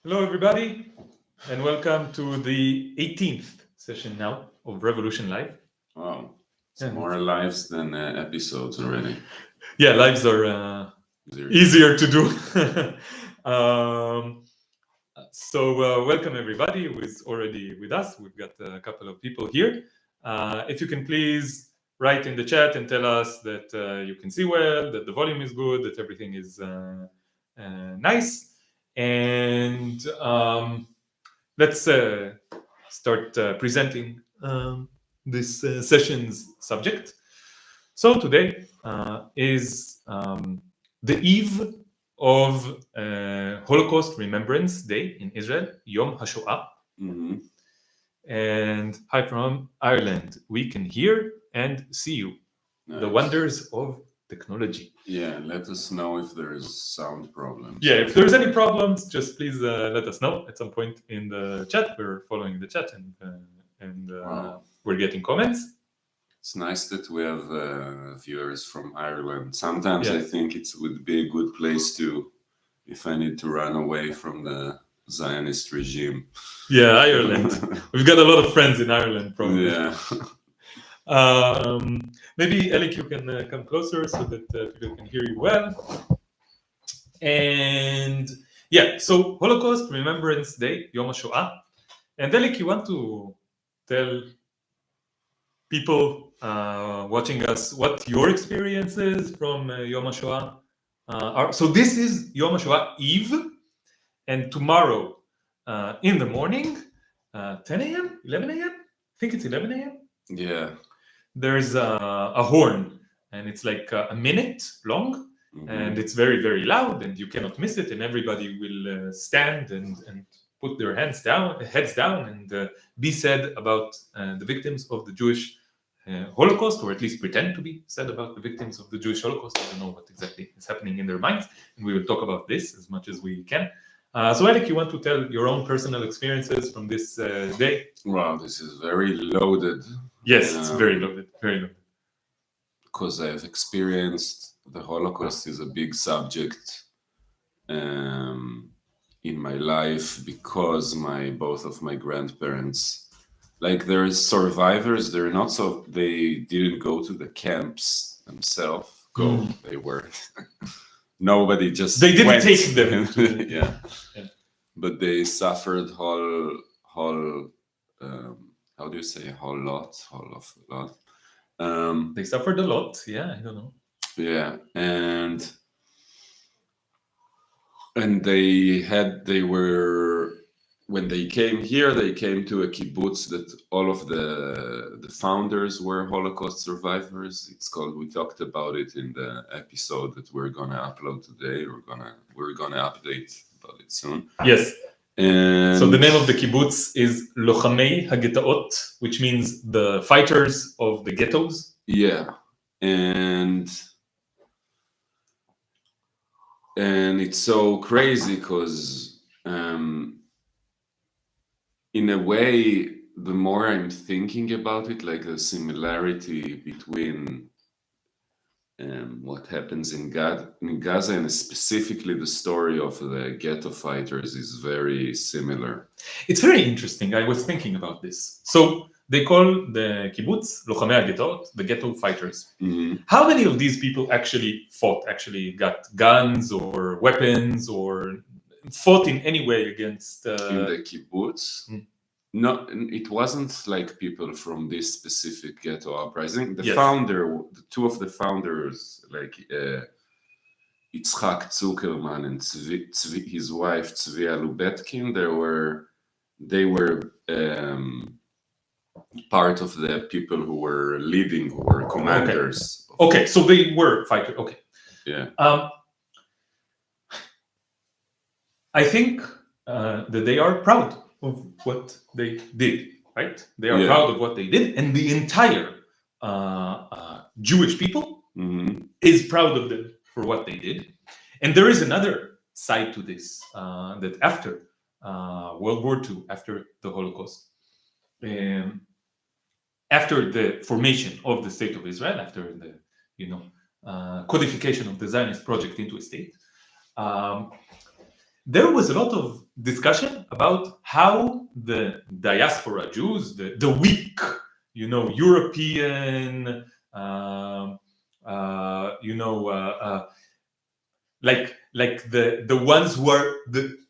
Hello, everybody, and welcome to the 18th session now of Revolution Live. Wow, it's Yeah. more lives than episodes already. Yeah, lives are easier to do. Welcome everybody who is already with us. We've got a couple of people here. If you can please write in the chat and tell us that you can see well, that the volume is good, that everything is nice. And let's start presenting this session's subject. So today is the eve of Holocaust Remembrance Day in Israel, Yom Hasho'a. Mm-hmm. And hi from Ireland. We can hear and see you. Nice. The wonders of technology. Yeah, let us know if there is sound problems. Yeah, if there's any problems, just please let us know at some point in the chat. We're following the chat and Wow. we're getting comments. It's nice that we have viewers from Ireland. Sometimes Yeah. I think it would be a good place to, if I need to run away from the Zionist regime. Yeah, Ireland. We've got a lot of friends in Ireland, probably. Yeah. Maybe Elik, you can come closer so that people can hear you well. And yeah, so Holocaust Remembrance Day, Yom Hasho'a. And Elik, you want to tell people watching us what your experience is from Yom Hasho'a are? So this is Yom Hasho'a Eve, and tomorrow in the morning, 10 a.m., 11 a.m. I think it's 11 a.m. Yeah. There's a horn, and it's like a minute long, Mhm. and it's very, very loud, and you cannot miss it, and everybody will stand and put their heads down, and be sad about the victims of the Jewish Holocaust, or at least pretend to be sad about the victims of the Jewish Holocaust. I don't know what exactly is happening in their minds, and we will talk about this as much as we can. So, Elik, you want to tell your own personal experiences from this day? Wow, this is very loaded. Yes, it's very loaded, very loaded. Because I've experienced the Holocaust is a big subject in my life because both of my grandparents, like they're survivors, they're not so, they didn't go to the camps themselves. They were nobody just they didn't went. take them. Yeah. But they suffered whole how do you say whole lot. They suffered a lot. Yeah, I don't know. Yeah, and they were, when they came here, they came to a kibbutz that all of the founders were Holocaust survivors. It's called, we talked about it in the episode that we're gonna upload today. We're gonna update about it soon. Yes. And so the name of the kibbutz is Lochamei HaGetaot, which means the fighters of the ghettos. Yeah, and it's so crazy because in a way, the more I'm thinking about it, like the similarity between what happens in Gaza and specifically the story of the ghetto fighters is very similar. It's very interesting. I was thinking about this. So they call the kibbutz Lochamei HaGetaot, the ghetto fighters. Mm-hmm. How many of these people actually fought, actually got guns or weapons or fought in any way against... In the kibbutz? No, it wasn't like people from this specific ghetto uprising. The two of the founders, like Yitzhak Zuckerman and his wife Tzvia Lubetkin, they were part of the people who were leading, who were commanders. Okay, so they were fighters. Okay. Yeah. I think that they are proud of what they did, right? They are proud of what they did, and the entire Jewish people is proud of them for what they did. And there is another side to this, that after World War II, after the Holocaust, after the formation of the State of Israel, after the codification of the Zionist project into a state, there was a lot of discussion about how the diaspora Jews, the weak, European, like the ones who are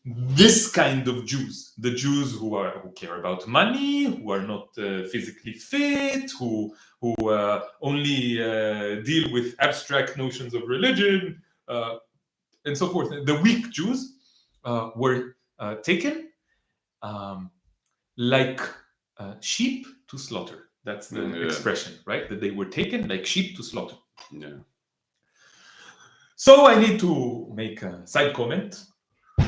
this kind of Jews, the Jews who care about money, who are not physically fit, who only deal with abstract notions of religion, and so forth. The weak Jews were taken like sheep to slaughter. That's the expression, right? That they were taken like sheep to slaughter. Yeah. So I need to make a side comment.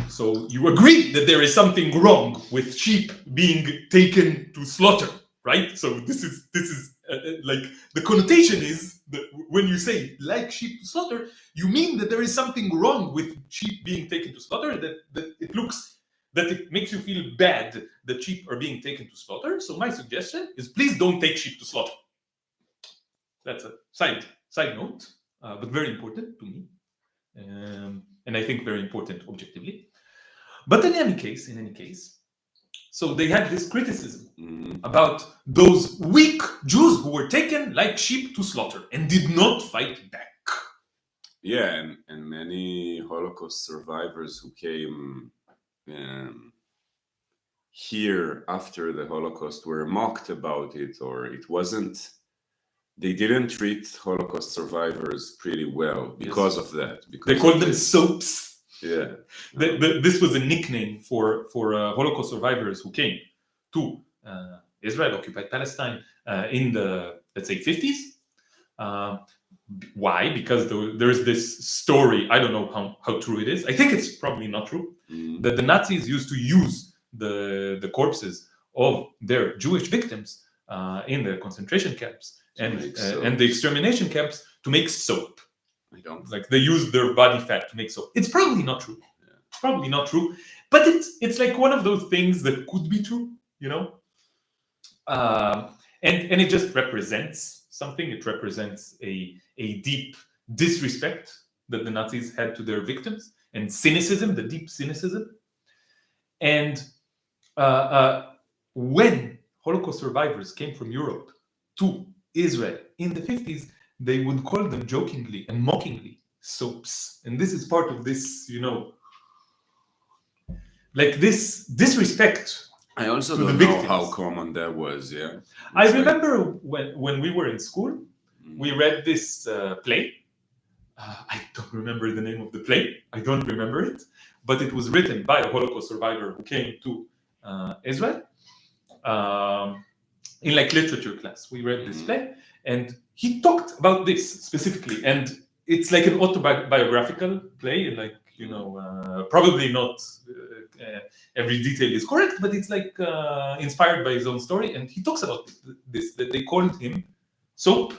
So you agree that there is something wrong with sheep being taken to slaughter, right? So this is like the connotation is that when you say like sheep to slaughter, you mean that there is something wrong with sheep being taken to slaughter, that it makes you feel bad that sheep are being taken to slaughter. So my suggestion is please don't take sheep to slaughter. That's a side note, but very important to me. And I think very important objectively. But in any case, so they had this criticism about those weak Jews who were taken like sheep to slaughter and did not fight back. Yeah, and many Holocaust survivors who came here after the Holocaust were mocked about it, or it wasn't. They didn't treat Holocaust survivors pretty well because of that. Because they called them soaps. Yeah. This was a nickname for Holocaust survivors who came to Israel, occupied Palestine, in the, let's say, 50s. Why? Because there's this story, I don't know how true it is. I think it's probably not true, that the Nazis used to use the corpses of their Jewish victims in the concentration camps and the extermination camps to make soap. I don't like they use their body fat to make soap. It's probably not true. It's probably not true, but it's like one of those things that could be true, and it just represents something. It represents a deep disrespect that the Nazis had to their victims, and cynicism, the deep cynicism. And when Holocaust survivors came from Europe to Israel in the 50s, they would call them jokingly and mockingly soaps. And this is part of this, like this disrespect. I also don't know how common that was, yeah. I remember when we were in school, we read this play. I don't remember the name of the play. I don't remember it. But it was written by a Holocaust survivor who came to Israel. In like literature class, we read this play. And he talked about this specifically, and it's like an autobiographical play, like, probably not every detail is correct, but it's like inspired by his own story. And he talks about this, that they called him soap,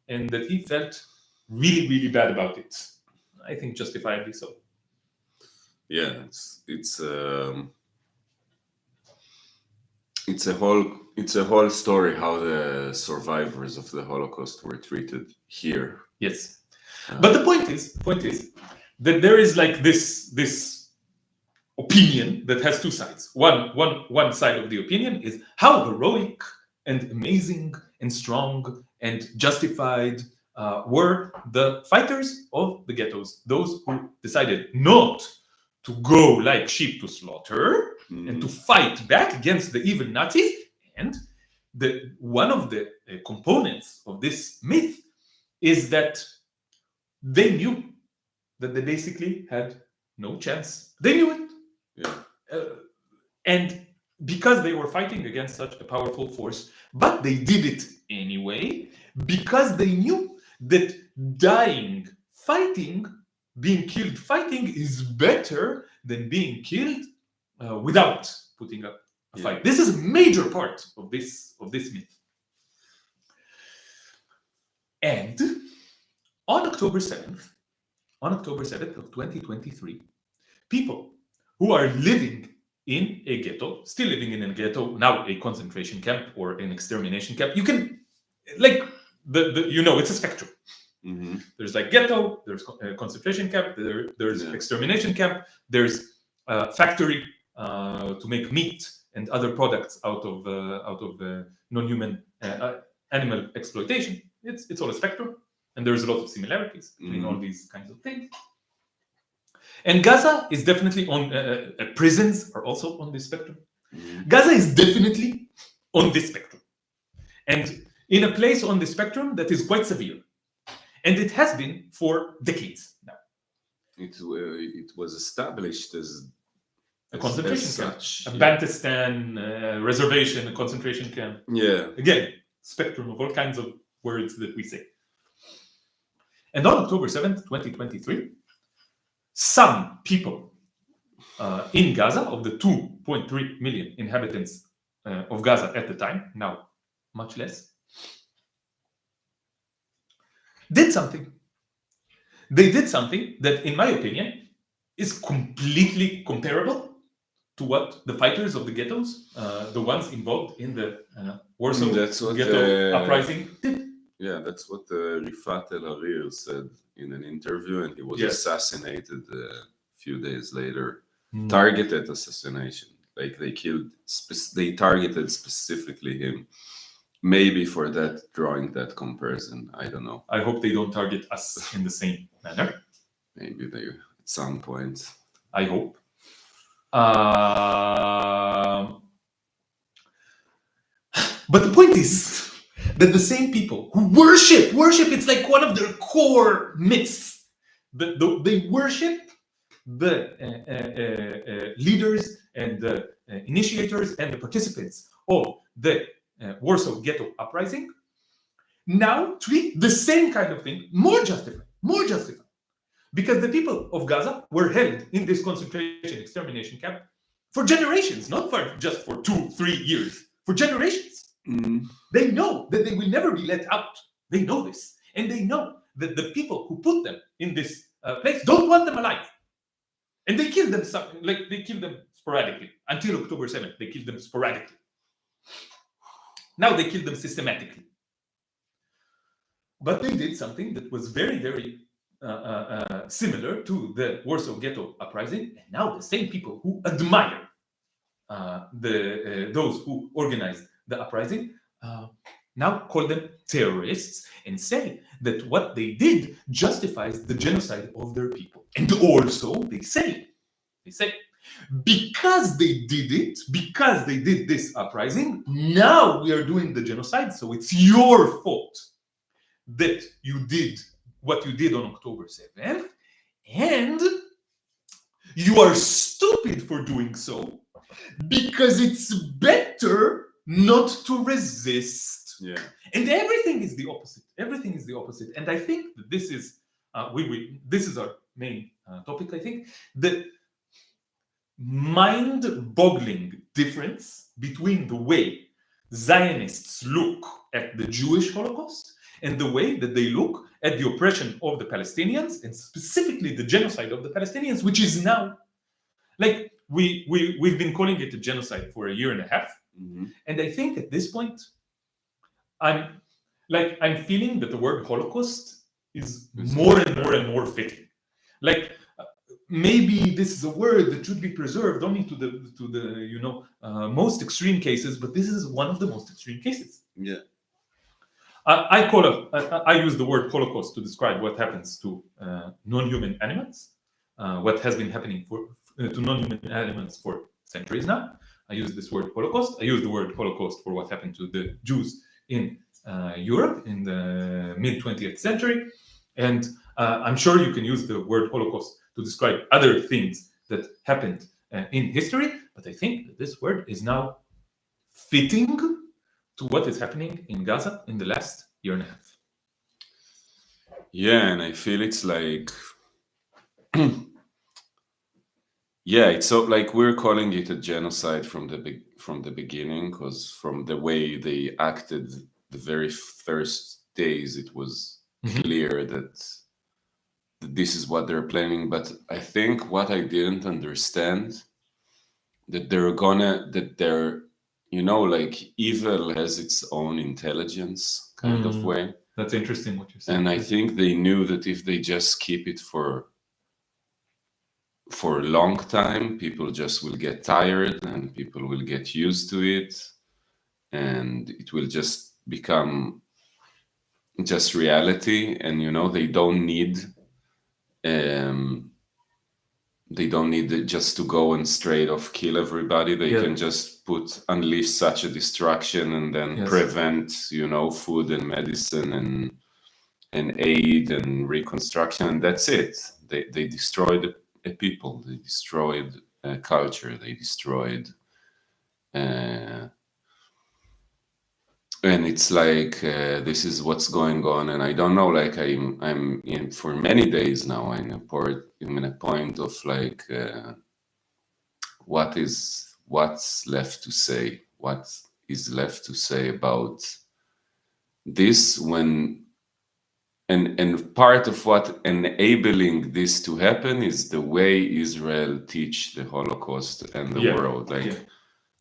and that he felt really, really bad about it. I think justifiably so. Yeah, it's a whole story how the survivors of the Holocaust were treated here. Yes, but the point is that there is like this opinion that has two sides. One side of the opinion is how heroic and amazing and strong and justified were the fighters of the ghettos, those who decided not to go like sheep to slaughter and to fight back against the evil Nazis. And one of the components of this myth is that they knew that they basically had no chance. They knew it. Yeah. And because they were fighting against such a powerful force, but they did it anyway, because they knew that dying fighting, being killed fighting, is better than being killed without putting up a fight. This is a major part of this myth. And on October 7th of 2023, people who are living in a ghetto, still living in a ghetto, now a concentration camp or an extermination camp, you can, like, it's a spectrum. There's like ghetto, there's concentration camp, there's extermination camp, there's factory to make meat and other products out of non-human animal exploitation. It's all a spectrum, and there's a lot of similarities between all these kinds of things. And Gaza is definitely on. Prisons are also on this spectrum. Gaza is definitely on this spectrum, and in a place on the spectrum that is quite severe, and it has been for decades now. It was established as A concentration camp, such, a yeah. Bantustan reservation, a concentration camp. Yeah. Again, spectrum of all kinds of words that we say. And on October 7th, 2023, some people in Gaza, of the 2.3 million inhabitants of Gaza at the time, now much less, did something. They did something that, in my opinion, is completely comparable to what the fighters of the ghettos, the ones involved in the Warsaw Ghetto uprising, did. Yeah, that's what Rifat El-Arir said in an interview, and he was assassinated a few days later. Targeted assassination, like they targeted specifically him. Maybe for that, drawing that comparison, I don't know. I hope they don't target us in the same manner. Maybe they, at some point. I hope. But the point is that the same people who worship, it's like one of their core myths. They worship the leaders and the initiators and the participants of the Warsaw Ghetto uprising. Now treat the same kind of thing more justified. Because the people of Gaza were held in this concentration extermination camp for generations, not just for 2-3 years, for generations. They know that they will never be let out. They know this. And they know that the people who put them in this place don't want them alive. And they kill them, they kill them sporadically. Until October 7th, they killed them sporadically. Now they kill them systematically. But they did something that was very, very similar to the Warsaw Ghetto uprising, and now the same people who admire those who organized the uprising now call them terrorists and say that what they did justifies the genocide of their people. And also they say, because they did it, because they did this uprising, now we are doing the genocide, so it's your fault that you did what you did on October 7th, and you are stupid for doing so, because it's better not to resist. Yeah. And everything is the opposite. And I think that this is this is our main topic. I think the mind-boggling difference between the way Zionists look at the Jewish Holocaust and the way that they look at the oppression of the Palestinians, and specifically the genocide of the Palestinians, which is now, like, we've been calling it a genocide for a year and a half. And I think at this point, I'm feeling that the word Holocaust is more and more fitting. Like, maybe this is a word that should be preserved only to the most extreme cases, but this is one of the most extreme cases. Yeah. I use the word Holocaust to describe what happens to non-human animals, what has been happening to non-human animals for centuries now. I use this word Holocaust. I use the word Holocaust for what happened to the Jews in Europe in the mid-20th century. And I'm sure you can use the word Holocaust to describe other things that happened in history, but I think that this word is now fitting to what is happening in Gaza in the last year and a half. Yeah, and I feel it's like, yeah, it's so like we're calling it a genocide from the beginning, because from the way they acted the very first days, it was clear that this is what they're planning. But I think what I didn't understand, that they're like evil has its own intelligence kind of way. That's interesting what you said. And I think they knew that if they just keep it for a long time. People just will get tired and people will get used to it, and it will just become just reality. And they don't need just to go and straight off kill everybody. They can just unleash such a destruction and then prevent food and medicine and aid and reconstruction, and that's it. They destroyed a people, they destroyed a culture, they destroyed and it's like this is what's going on. And I don't know, like I'm in for many days now. I'm in a point of like what's left to say, what is left to say about this, when and part of what enabling this to happen is the way Israel teach the Holocaust and the world. Like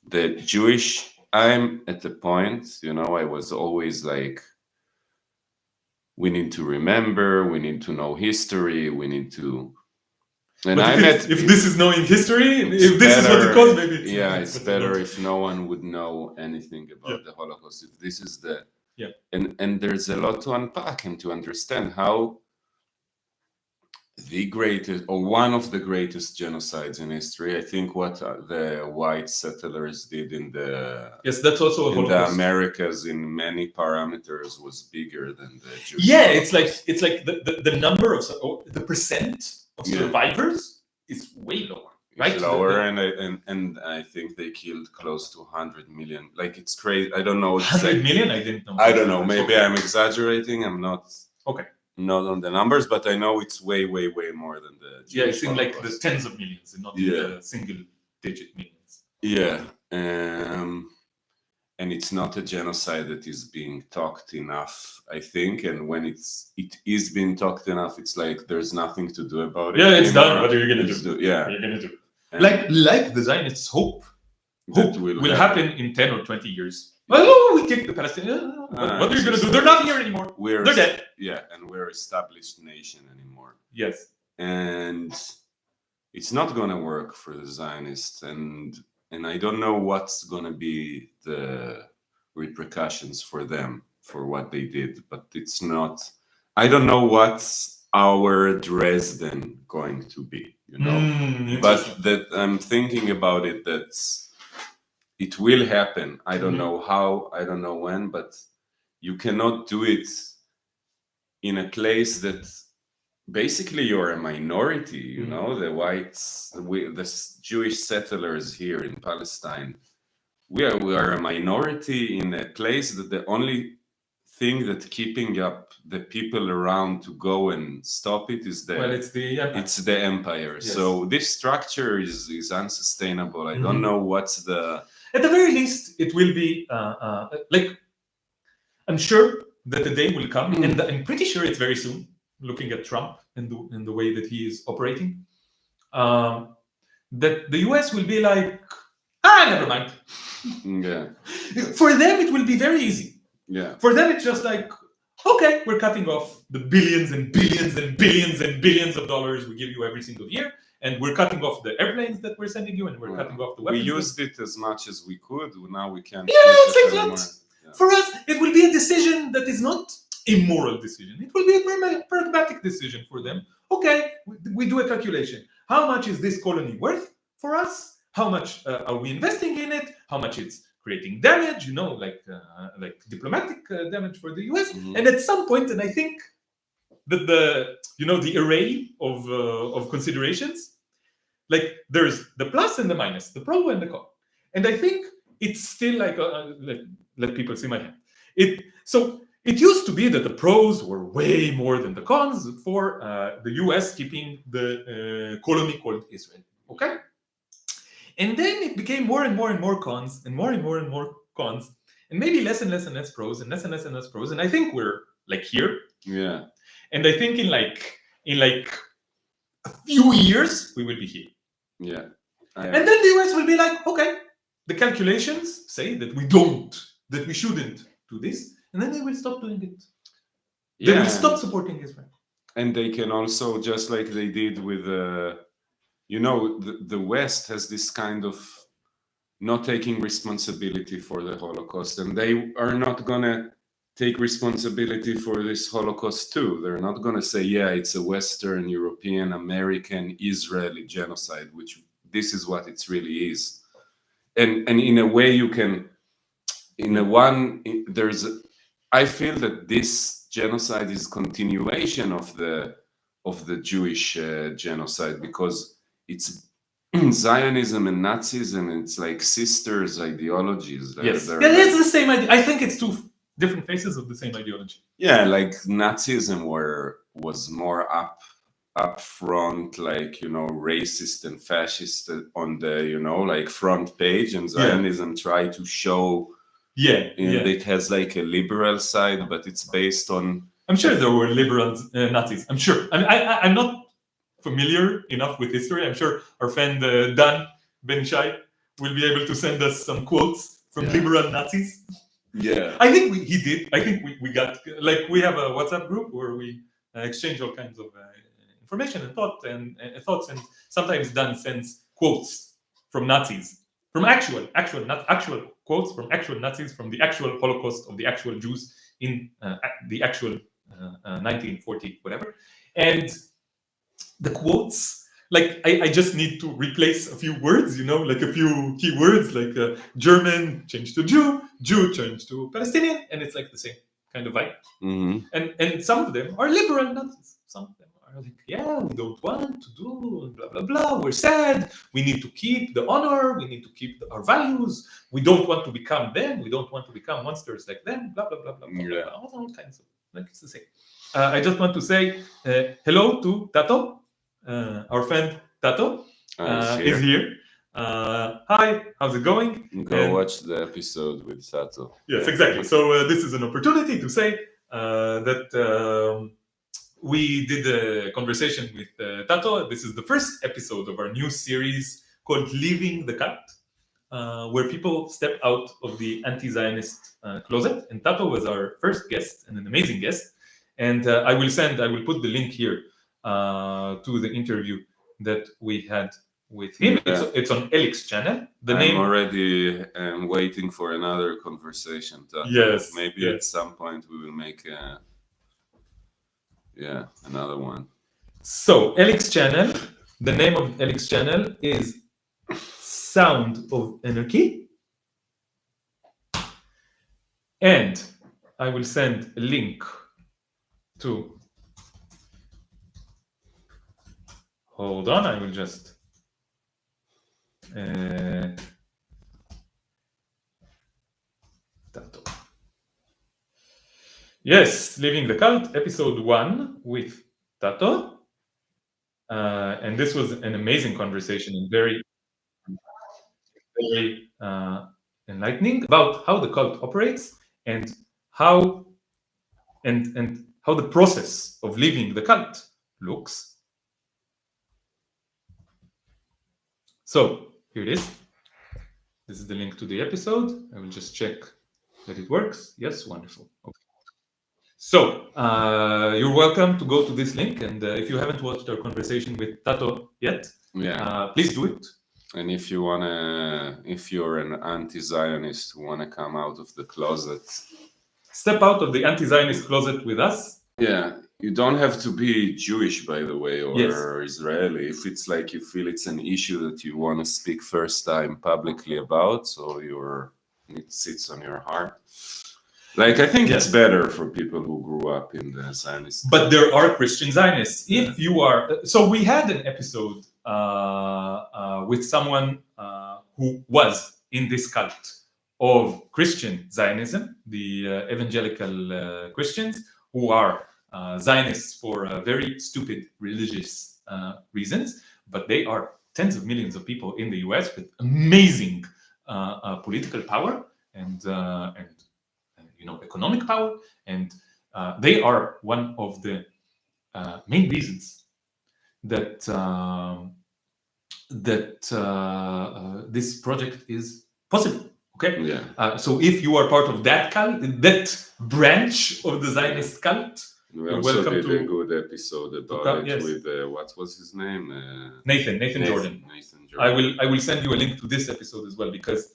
the Jewish, I'm at the point, I was always like, we need to remember, we need to know history, we need to. And if this is knowing history, if this is what it calls, maybe it's better if no one would know anything about the Holocaust. If this is the and there's a lot to unpack and to understand how the greatest or one of the greatest genocides in history. I think what the white settlers did in the that's also a in the Americas in many parameters was bigger than the Jewish Holocaust. It's like the number of the percent of survivors is way lower. Right? Lower, and I think they killed close to 100 million. Like, it's crazy. I don't know. 100 million? I didn't know. I don't know. Maybe I'm exaggerating. I'm not not on the numbers, but I know it's way, way, way more than the Jewish it's in like the tens of millions and not the single digit millions. And it's not a genocide that is being talked enough, I think. And when it is being talked enough, it's like there's nothing to do about it. It's done. What are you gonna do? What are you gonna do? Like the Zionists hope will happen in 10 or 20 years. Oh, we kick the Palestinians. What are you going to do? They're not here anymore. They're dead. And we're established nation anymore. Yes. And it's not going to work for the Zionists. And I don't know what's going to be the repercussions for them for what they did. But it's not. I don't know what's our Dresden going to be. But that I'm thinking about it, it will happen. I don't know how, I don't know when, but you cannot do it in a place that basically you're a minority, the whites, the Jewish settlers here in Palestine. We are a minority in a place that the only thing that keeping up the people around to go and stop it is it's the empire. So this structure is unsustainable. I don't know what's the. At the very least, it will be like, I'm sure that the day will come, and I'm pretty sure it's very soon. Looking at Trump and the way that he is operating, that the US will be like, never mind. For them, it will be very easy. For them, it's just like, okay, we're cutting off the billions and billions and billions and billions of dollars we give you every single year, and we're cutting off the airplanes that we're sending you, and we're cutting off the weapons. We used it as much as we could. Now we can't. It's like that. For us, it will be a decision that is not a moral decision. It will be a pragmatic decision for them. Okay, we do a calculation. How much is this colony worth for us? How much are we investing in it? How much it's creating damage, like diplomatic damage for the US. And at some point, and I think that the array of considerations, like there's the plus and the minus, the pro and the con. And I think it's still like let people see my hand. So it used to be that the pros were way more than the cons for the US keeping the colony called Israel. Okay? And then it became more and more and more cons, and more and more and more cons, and maybe less and less and less pros, and less and less and less pros. And I think we're like here. And I think in like a few years we will be here. And then the US will be like, okay, the calculations say that we shouldn't do this, and then they will stop doing it. They will stop supporting Israel. And they can also, just like they did with you know, the West has this kind of not taking responsibility for the Holocaust, and they are not gonna take responsibility for this Holocaust too. They're not gonna say, yeah, it's a Western, European, American, Israeli genocide, which this is what it really is. And in a way, you can, I feel that this genocide is continuation of the Jewish genocide, because it's Zionism and Nazism. It's like sisters ideologies. Yes, They're it's like, the same idea. I think it's two different faces of the same ideology. yeah, like Nazism was more up front, like, you know, racist and fascist on the, you know, like front page, and Zionism tried to show, and it has like a liberal side, but it's based on, I'm sure there were liberal Nazis. I'm sure. I'm not familiar enough with history. I'm sure our friend Dan Ben Shai will be able to send us some quotes from liberal Nazis. Yeah, I think he did. I think we got, like, we have a WhatsApp group where we exchange all kinds of information and thoughts, and sometimes Dan sends quotes from Nazis, from actual quotes from actual Nazis, from the actual Holocaust of the actual Jews in the actual 1940 whatever, and the quotes, like, I just need to replace a few words, you know, like a few key words, like German change to Jew, Jew change to Palestinian, and it's like the same kind of vibe. And some of them are liberal Nazis. Some of them are like, yeah, we don't want to do blah blah blah. We're sad. We need to keep the honor. We need to keep our values. We don't want to become them. We don't want to become monsters like them. Blah blah blah blah blah. Yeah. All kinds of, like, it's the same. I just want to say hello to Tato, our friend Tato is here. Hi, how's it going? Go watch the episode with Tato. Yes, exactly. So this is an opportunity to say that we did a conversation with Tato. This is the first episode of our new series called Leaving the Cult, where people step out of the anti-Zionist closet. And Tato was our first guest, and an amazing guest. And I will put the link here to the interview that we had with him. Yeah. It's on Elik's channel. I'm already waiting for another conversation. Tato. Yes. Maybe at some point we will make another one. So Elik's channel, the name of Elik's channel is Sound of Anarchy. And I will send a link to, hold on, I will just Tato. Yes, Leaving the Cult, episode 1 with Tato. And this was an amazing conversation and very enlightening about how the cult operates and how the process of leaving the cult looks. So here it is. This is the link to the episode. I will just check that it works. Yes, wonderful. Okay. So you're welcome to go to this link, and if you haven't watched our conversation with Tato yet, please do it. And if you're an anti-Zionist who want to come out of the closet, step out of the anti-Zionist closet with us. Yeah, you don't have to be Jewish, by the way, or Israeli. If it's like you feel it's an issue that you want to speak first time publicly about, so it sits on your heart. Like, I think it's better for people who grew up in the Zionist. But there are Christian Zionists. If you are, so we had an episode with someone who was in this cult of Christian Zionism, the evangelical Christians who are Zionists for very stupid religious reasons, but they are tens of millions of people in the US with amazing political power and economic power, and they are one of the main reasons that this project is possible. Okay. Yeah. So if you are part of that cult, that branch of the Zionist cult, We You're also welcome did a to good episode about it yes. with what was his name? Nathan Jordan. Nathan Jordan. I will send you a link to this episode as well, because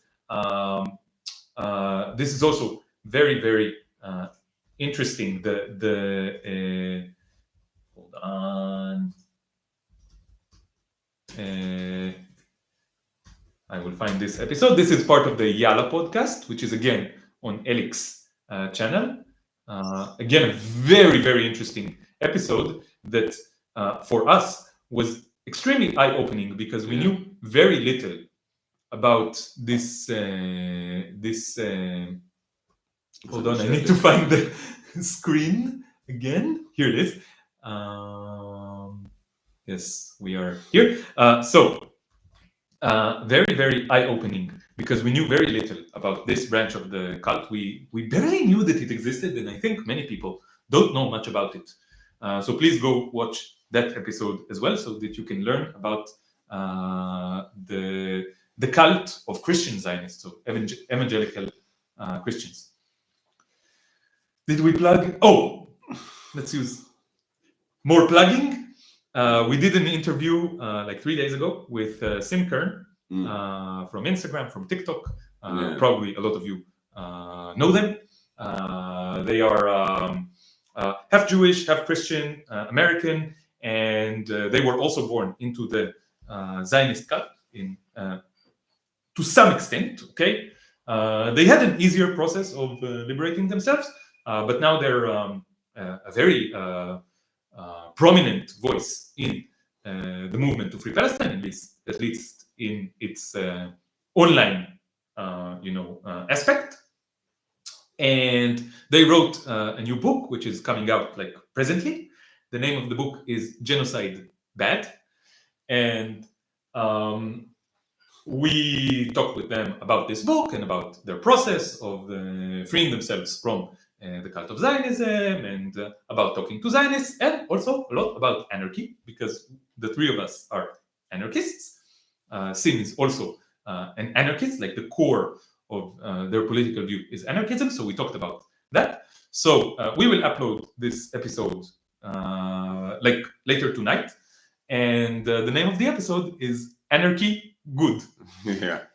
this is also very interesting. Hold on. I will find this episode. This is part of the Yala podcast, which is again on Elik's channel. Again, a very interesting episode that for us was extremely eye-opening, because we knew very little about this. Hold on, I need to find the screen again. Here it is. Yes, we are here. Very eye-opening, because we knew very little about this branch of the cult. We barely knew that it existed, and I think many people don't know much about it. So please go watch that episode as well, so that you can learn about the cult of Christian Zionists, so evangelical Christians. Did we plug? Oh, let's use more plugging. We did an interview like 3 days ago with Sim Kern from Instagram, from TikTok. Probably a lot of you know them. They are half Jewish, half Christian, American, and they were also born into the Zionist cult to some extent. Okay, they had an easier process of liberating themselves, but now they're a very prominent voice in the movement to free Palestine, at least in its online, aspect. And they wrote a new book, which is coming out like presently. The name of the book is Genocide Bad, and we talked with them about this book and about their process of freeing themselves from the cult of Zionism, and about talking to Zionists, and also a lot about anarchy, because the three of us are anarchists. Sim is also an anarchist, like the core of their political view is anarchism, so we talked about that. So we will upload this episode like later tonight, and the name of the episode is Anarchy Good. Yeah.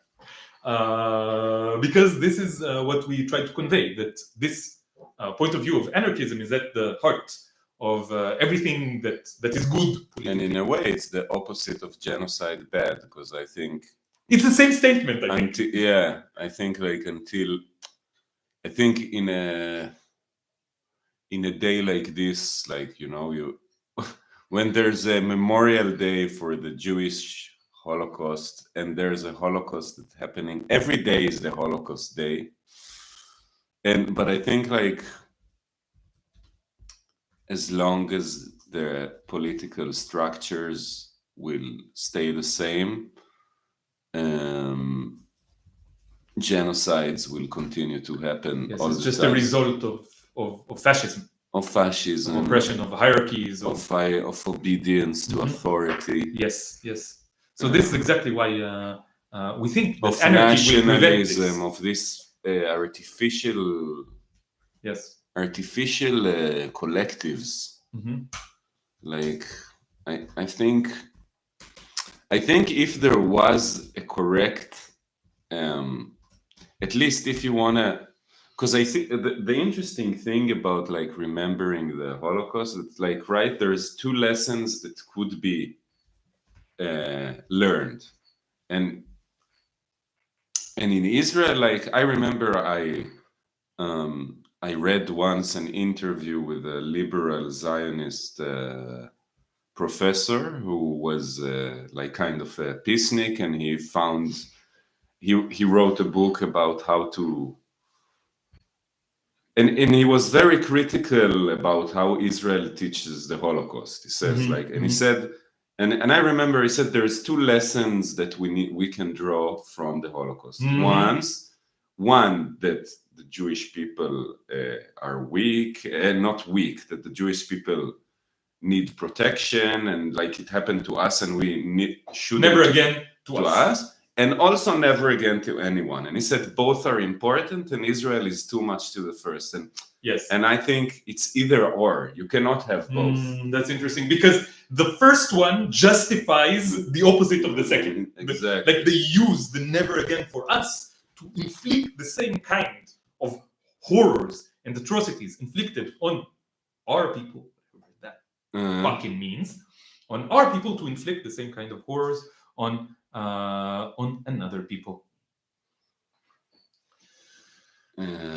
Because this is what we try to convey, that this point of view of anarchism is at the heart of everything that is good. And in a way, it's the opposite of genocide bad, because I think it's the same statement. I think I think in a day like this, like you when there's a memorial day for the Jewish Holocaust, and there's a Holocaust that's happening every day is the Holocaust day. But I think, like, as long as the political structures will stay the same, genocides will continue to happen. Yes, it's just a result of fascism. Of fascism, of oppression, of hierarchies, of obedience to authority. Yes. So this is exactly why we think that of anarchy nationalism, of this artificial collectives. Like, I think if there was a correct, at least if you wanna. Because I think the interesting thing about, like, remembering the Holocaust, it's like, right, there's two lessons that could be learned, and in Israel, like, I remember I read once an interview with a liberal Zionist professor who was like kind of a peacenik, and he wrote a book about how to. And he was very critical about how Israel teaches the Holocaust. He says, he said, and I remember he said there's two lessons that we can draw from the Holocaust. One, that the Jewish people are weak, and not weak, that the Jewish people need protection, and like it happened to us, and we should never again to us. And also never again to anyone. And he said both are important, and Israel is too much to the first. And Yes. And I think it's either or. You cannot have both. That's interesting, because the first one justifies the opposite of the second. Exactly. Like they use the never again for us to inflict the same kind of horrors and atrocities inflicted on our people, whatever that fucking means, on our people, to inflict the same kind of horrors on another people.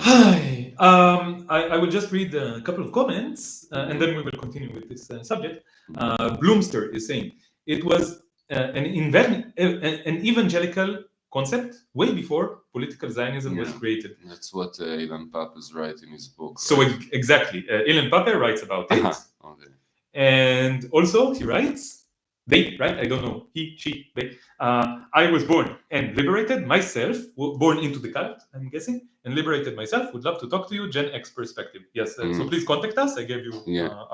Hi. I will just read a couple of comments and then we will continue with this subject. Bloomster is saying it was an evangelical concept way before political Zionism was created. That's what Ilan Pappes writes in his book. So right? Exactly, Ilan Pappes writes about it. Okay. And also he writes, they, right? I don't know, he, she, they. I was born and liberated myself, born into the cult, I'm guessing, and liberated myself. Would love to talk to you, Gen X perspective. Yes, so please contact us. I gave you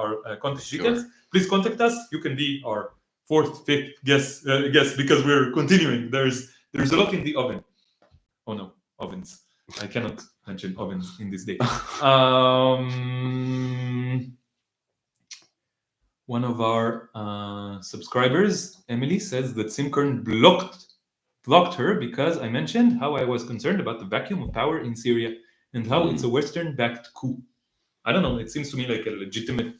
our contact details. Please contact us. You can be our fourth, fifth guest because we're continuing. There's a lot in the oven. Oh no, ovens. I cannot mention ovens in this day. One of our subscribers, Emily, says that Simkern blocked her because I mentioned how I was concerned about the vacuum of power in Syria and how it's a Western-backed coup. I don't know. It seems to me like a legitimate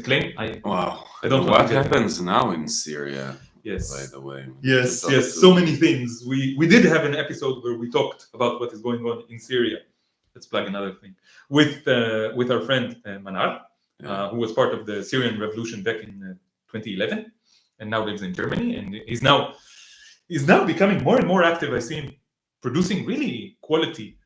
claim. I don't know what happens now in Syria. Yes. By the way. Yes. So many things. We did have an episode where we talked about what is going on in Syria. Let's plug another thing with our friend Manar. Who was part of the Syrian revolution back in 2011 and now lives in Germany, and he's now becoming more and more active. I see him producing really quality,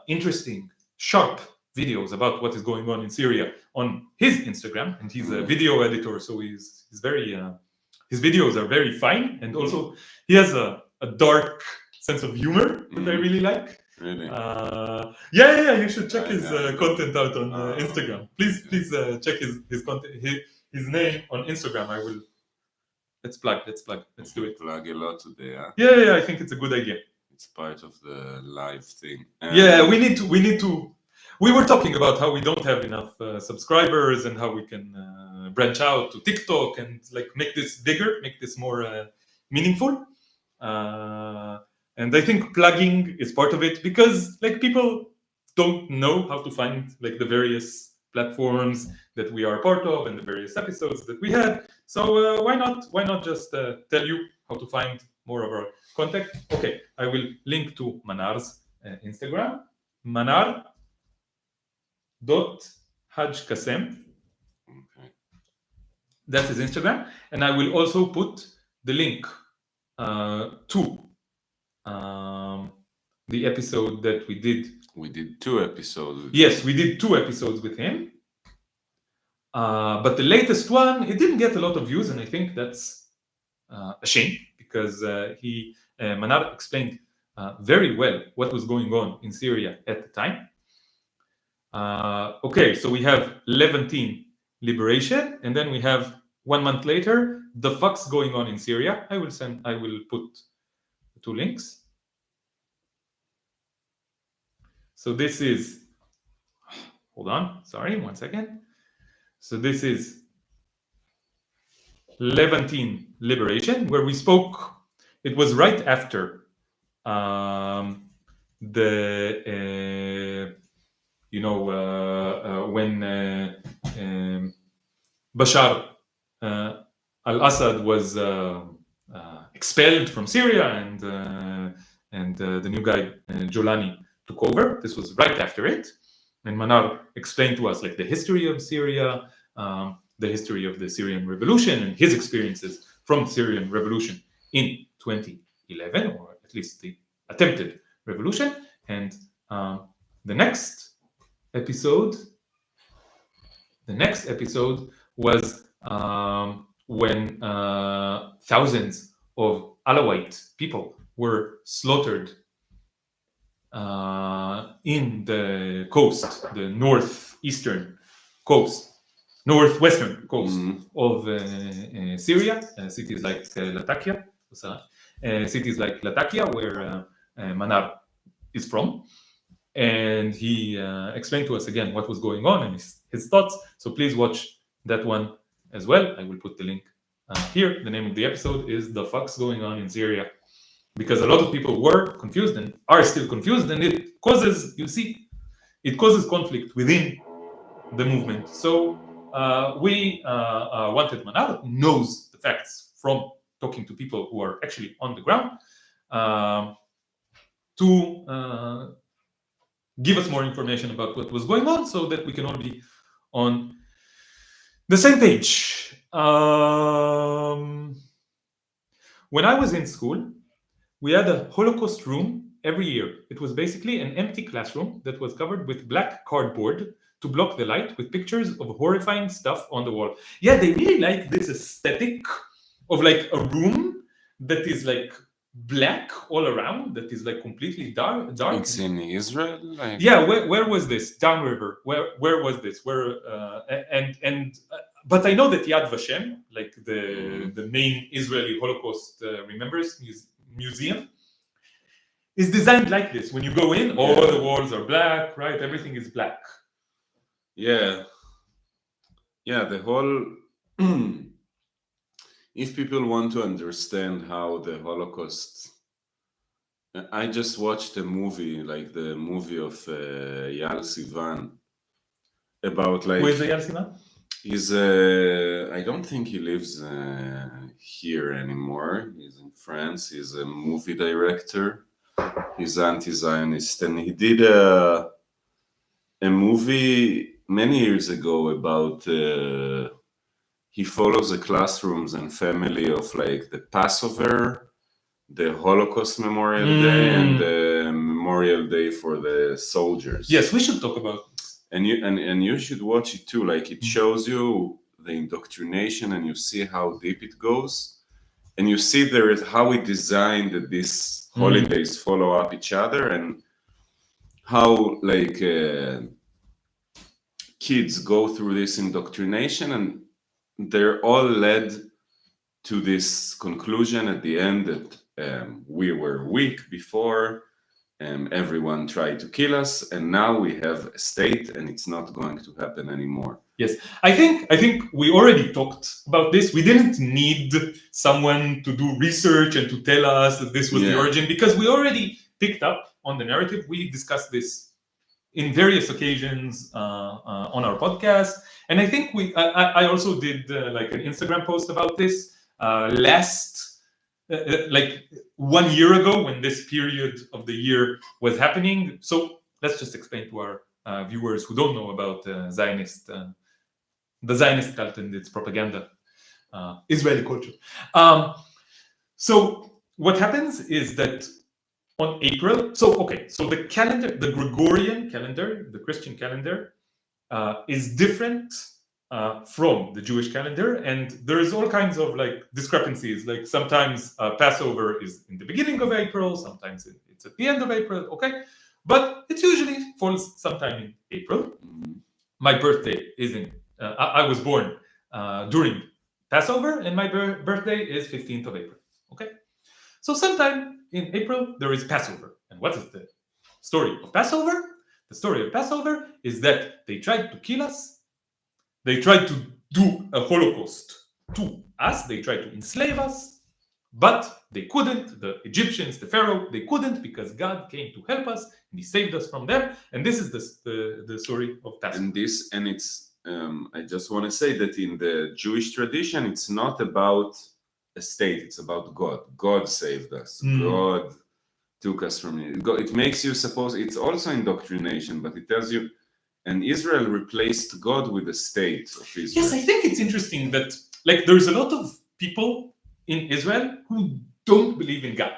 interesting, sharp videos about what is going on in Syria on his Instagram, and he's a video editor, so he's very his videos are very fine, and also he has a dark sense of humor that I really like. Really? Yeah. You should check his content out on Instagram. Please check his content. His name on Instagram. I will. Let's plug. Let's do it. Plug a lot today. Huh? Yeah. I think it's a good idea. It's part of the live thing. We need to. We were talking about how we don't have enough subscribers and how we can branch out to TikTok and like make this bigger, make this more meaningful. And I think plugging is part of it, because like people don't know how to find like the various platforms that we are part of and the various episodes that we had. So why not just tell you how to find more of our content? Okay, I will link to Manar's Instagram, manar.hajkasem. Okay. That's his Instagram, and I will also put the link to the episode that we did. We did 2 episodes. Yes, we did 2 episodes with him. But the latest one, it didn't get a lot of views, and I think that's a shame, because Manar explained very well what was going on in Syria at the time. Okay, so we have Levantine liberation, and then we have 1 month later, the fuck's going on in Syria. I will put 2 links. So this is, hold on, sorry, 1 second. So this is Levantine liberation, where we spoke. It was right after when Bashar al-Assad was expelled from Syria, and the new guy Jolani took over. This was right after it, and Manar explained to us like the history of Syria, the history of the Syrian revolution, and his experiences from the Syrian revolution in 2011, or at least the attempted revolution. And the next episode was when thousands of Alawite people were slaughtered in the coast, the northwestern coast of Syria, cities like Latakia, where Manar is from. and he explained to us again what was going on and his thoughts. So please watch that one as well. I will put the link here. The name of the episode is "The Fuck's Going On in Syria," because a lot of people were confused and are still confused, and it causes, it causes conflict within the movement. So we wanted Manal, who knows the facts from talking to people who are actually on the ground, to give us more information about what was going on, so that we can all be on the same page. When I was in school, we had a Holocaust room every year. It was basically an empty classroom that was covered with black cardboard to block the light, with pictures of horrifying stuff on the wall. Yeah, they really like this aesthetic of like a room that is like black all around, that is like completely dark. It's in Israel. Yeah, where was this? Downriver. Where was this? But I know that Yad Vashem, like the main Israeli Holocaust Remembrance Museum, is designed like this. When you go in, all the walls are black, right? Everything is black. Yeah, the whole. If people want to understand how the Holocaust, I just watched a movie, like the movie of Eyal Sivan, about like. Who is Eyal Sivan? He's I don't think he lives here anymore. He's in France. He's a movie director. He's anti-Zionist, and he did a movie many years ago about. He follows the classrooms and family of like the Passover, the Holocaust Memorial Day, and the Memorial Day for the soldiers. Yes, we should talk about this. And you should watch it too. Like it shows you the indoctrination, and you see how deep it goes, and you see there is how we designed that these holidays follow up each other, and how like kids go through this indoctrination, and they're all led to this conclusion at the end that we were weak before, everyone tried to kill us, and now we have a state, and it's not going to happen anymore. Yes, I think we already talked about this. We didn't need someone to do research and to tell us that this was the origin, because we already picked up on the narrative. We discussed this in various occasions on our podcast, and I think I also did like an Instagram post about this like 1 year ago, when this period of the year was happening. So let's just explain to our viewers who don't know about the Zionist cult and its propaganda, Israeli culture. So what happens is that on April, so the calendar, the Gregorian calendar, the Christian calendar, is different from the Jewish calendar, and there's all kinds of like discrepancies. Like sometimes Passover is in the beginning of April, sometimes it's at the end of April. Okay, but it usually falls sometime in April. My birthday is in. I was born during Passover, and my birthday is 15th of April. Okay, so sometime in April there is Passover. And what is the story of Passover? The story of Passover is that they tried to kill us. They tried to do a Holocaust to us. They tried to enslave us, but they couldn't. The Egyptians, the Pharaoh, they couldn't, because God came to help us and He saved us from them. And this is the story of Passover. And it's I just want to say that in the Jewish tradition, it's not about a state, it's about God. God saved us. God took us from it. It makes you suppose, it's also indoctrination, but it tells you, and Israel replaced God with the state of Israel. Yes, I think it's interesting that like there's a lot of people in Israel who don't believe in God.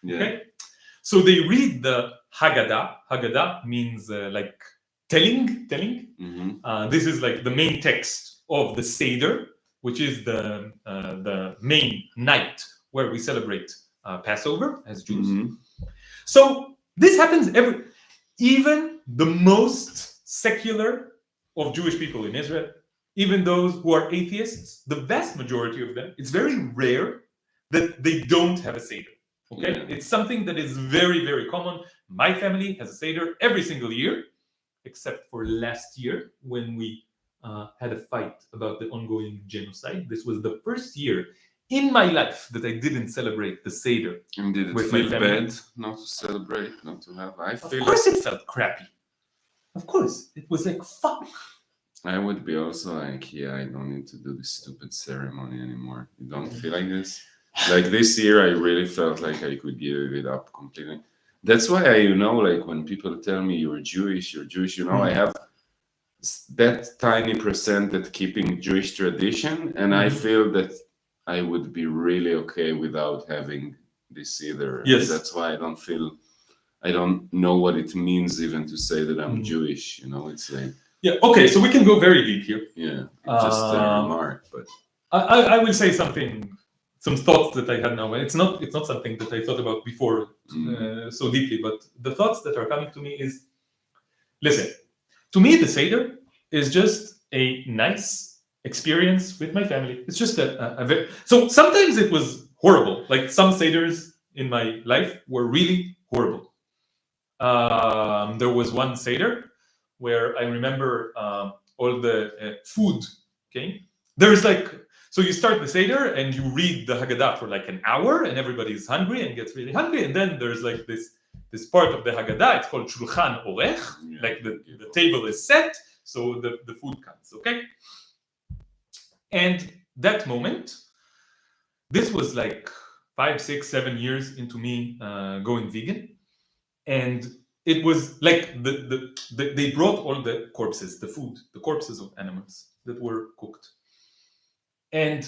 Yeah. Okay? So they read the Haggadah. Haggadah means like telling. This is like the main text of the Seder, which is the main night where we celebrate Passover as Jews. So this happens even the most secular of Jewish people in Israel, even those who are atheists, the vast majority of them, it's very rare that they don't have a Seder. Okay, Yeah. it's something that is very, very common. My family has a Seder every single year, except for last year when we had a fight about the ongoing genocide. This was the first year in my life that I didn't celebrate the Seder. And did it With my feel family. bad not to celebrate, not to have? I Of feel course, like it felt crappy. Of course, it was like fuck. I would be also like, yeah, I don't need to do this stupid ceremony anymore. You don't feel like this? Like this year, I really felt like I could give it up completely. That's why I, like when people tell me you're Jewish, I have that tiny percent that keeping Jewish tradition, and I feel that I would be really okay without having this either. And Yes. that's why I don't know what it means even to say that I'm Jewish. It's like, Yeah. Okay. So we can go very deep here. yeah, it's just a remark, but I will say some thoughts that I had now. It's not something that I thought about before so deeply, but the thoughts that are coming to me is, listen, to me the Seder is just a nice experience with my family. It's just so sometimes it was horrible. Like some Seders in my life were really horrible. There was one Seder where I remember all the food. Okay, there's so you start the Seder and you read the Haggadah for like an hour, and everybody's hungry and gets really hungry, and then there's like this part of the Haggadah. It's called Shulchan Orech. Like the table is set, so the food comes. Okay, and that moment, this was like 5, 6, 7 years into me going vegan, and it was like they brought all the corpses, the food, the corpses of animals that were cooked, and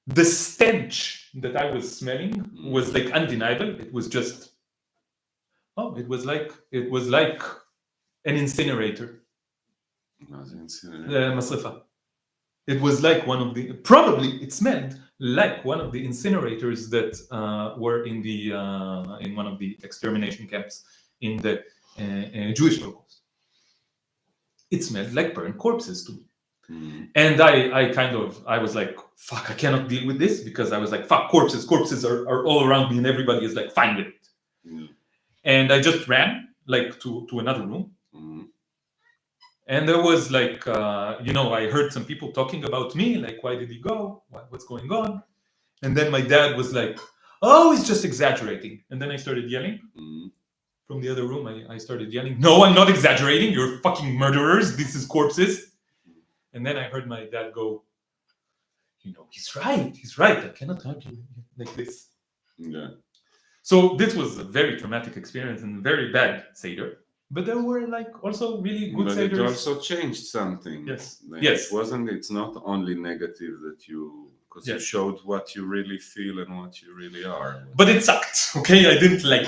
the stench that I was smelling was like undeniable. It was just it was like an incinerator. The masrifa. It was like probably it smelled like one of the incinerators that were in one of the extermination camps in the Jewish Holocaust. It smelled like burned corpses to me. And I was like, fuck, I cannot deal with this, because I was like, fuck, corpses are all around me and everybody is like fine with it. And I just ran like to another room. And there was like, I heard some people talking about me, like, why did he go? What's going on? And then my dad was like, oh, he's just exaggerating. And then I started yelling from the other room. I started yelling, no, I'm not exaggerating. You're fucking murderers. This is corpses. And then I heard my dad go, he's right. I cannot argue like this. yeah. So this was a very traumatic experience and very bad Seder. But there were like also really good But Seders. it also changed something. Yes. Like, Yes. It's not only negative that because you showed what you really feel and what you really are. But it sucked. Okay, I didn't like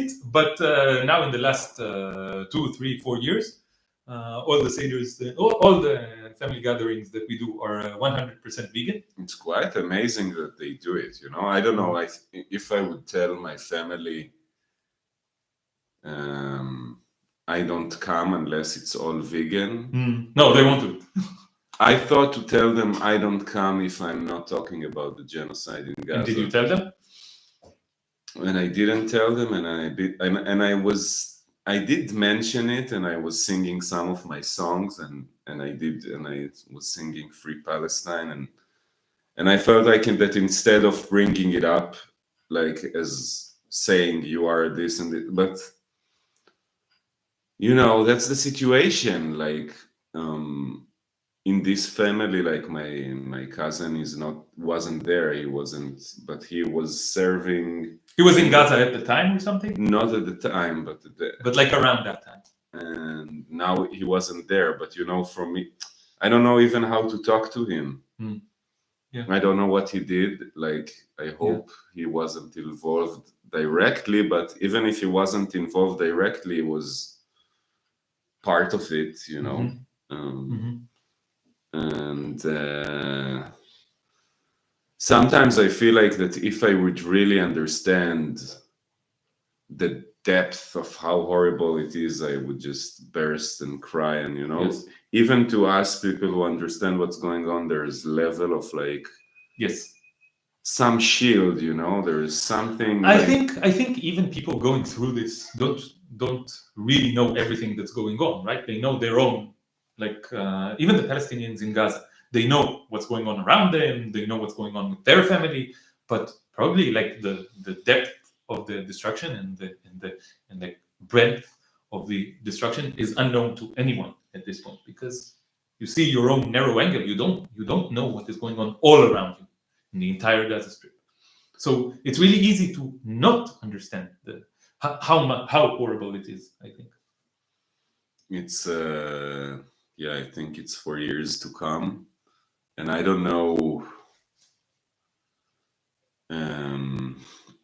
it. But now in the last 2, 3, 4 years, all the Seders, all the family gatherings that we do are 100% vegan. It's quite amazing that they do it. I don't know. If I would tell my family, I don't come unless it's all vegan. No, they won't do it. I thought to tell them I don't come if I'm not talking about the genocide in Gaza. And did you tell them? And I didn't tell them, and I did mention it, and I was singing some of my songs, and I was singing Free Palestine, and I felt like that instead of bringing it up, like as saying you are this and this, but that's the situation. Like in this family, like my cousin wasn't there. He wasn't, but he was serving. He was in Gaza at the time or something? Not at the time, but like around that time. And now he wasn't there. But for me, I don't know even how to talk to him. Yeah. I don't know what he did. Like, I hope he wasn't involved directly, but even if he wasn't involved directly, he was part of it, And sometimes I feel like that if I would really understand the depth of how horrible it is, I would just burst and cry. And even to us people who understand what's going on, there's level of like, yes, some shield, you know, there is something. I think even people going through this don't really know everything that's going on, right? They know their own, like even the Palestinians in Gaza, they know what's going on around them, they know what's going on with their family, but probably like the depth of the destruction and the breadth of the destruction is unknown to anyone at this point, because you see your own narrow angle, you don't know what is going on all around you in the entire Gaza Strip. So it's really easy to not understand how horrible it is, I think. It's yeah, I think it's for years to come, and I don't know.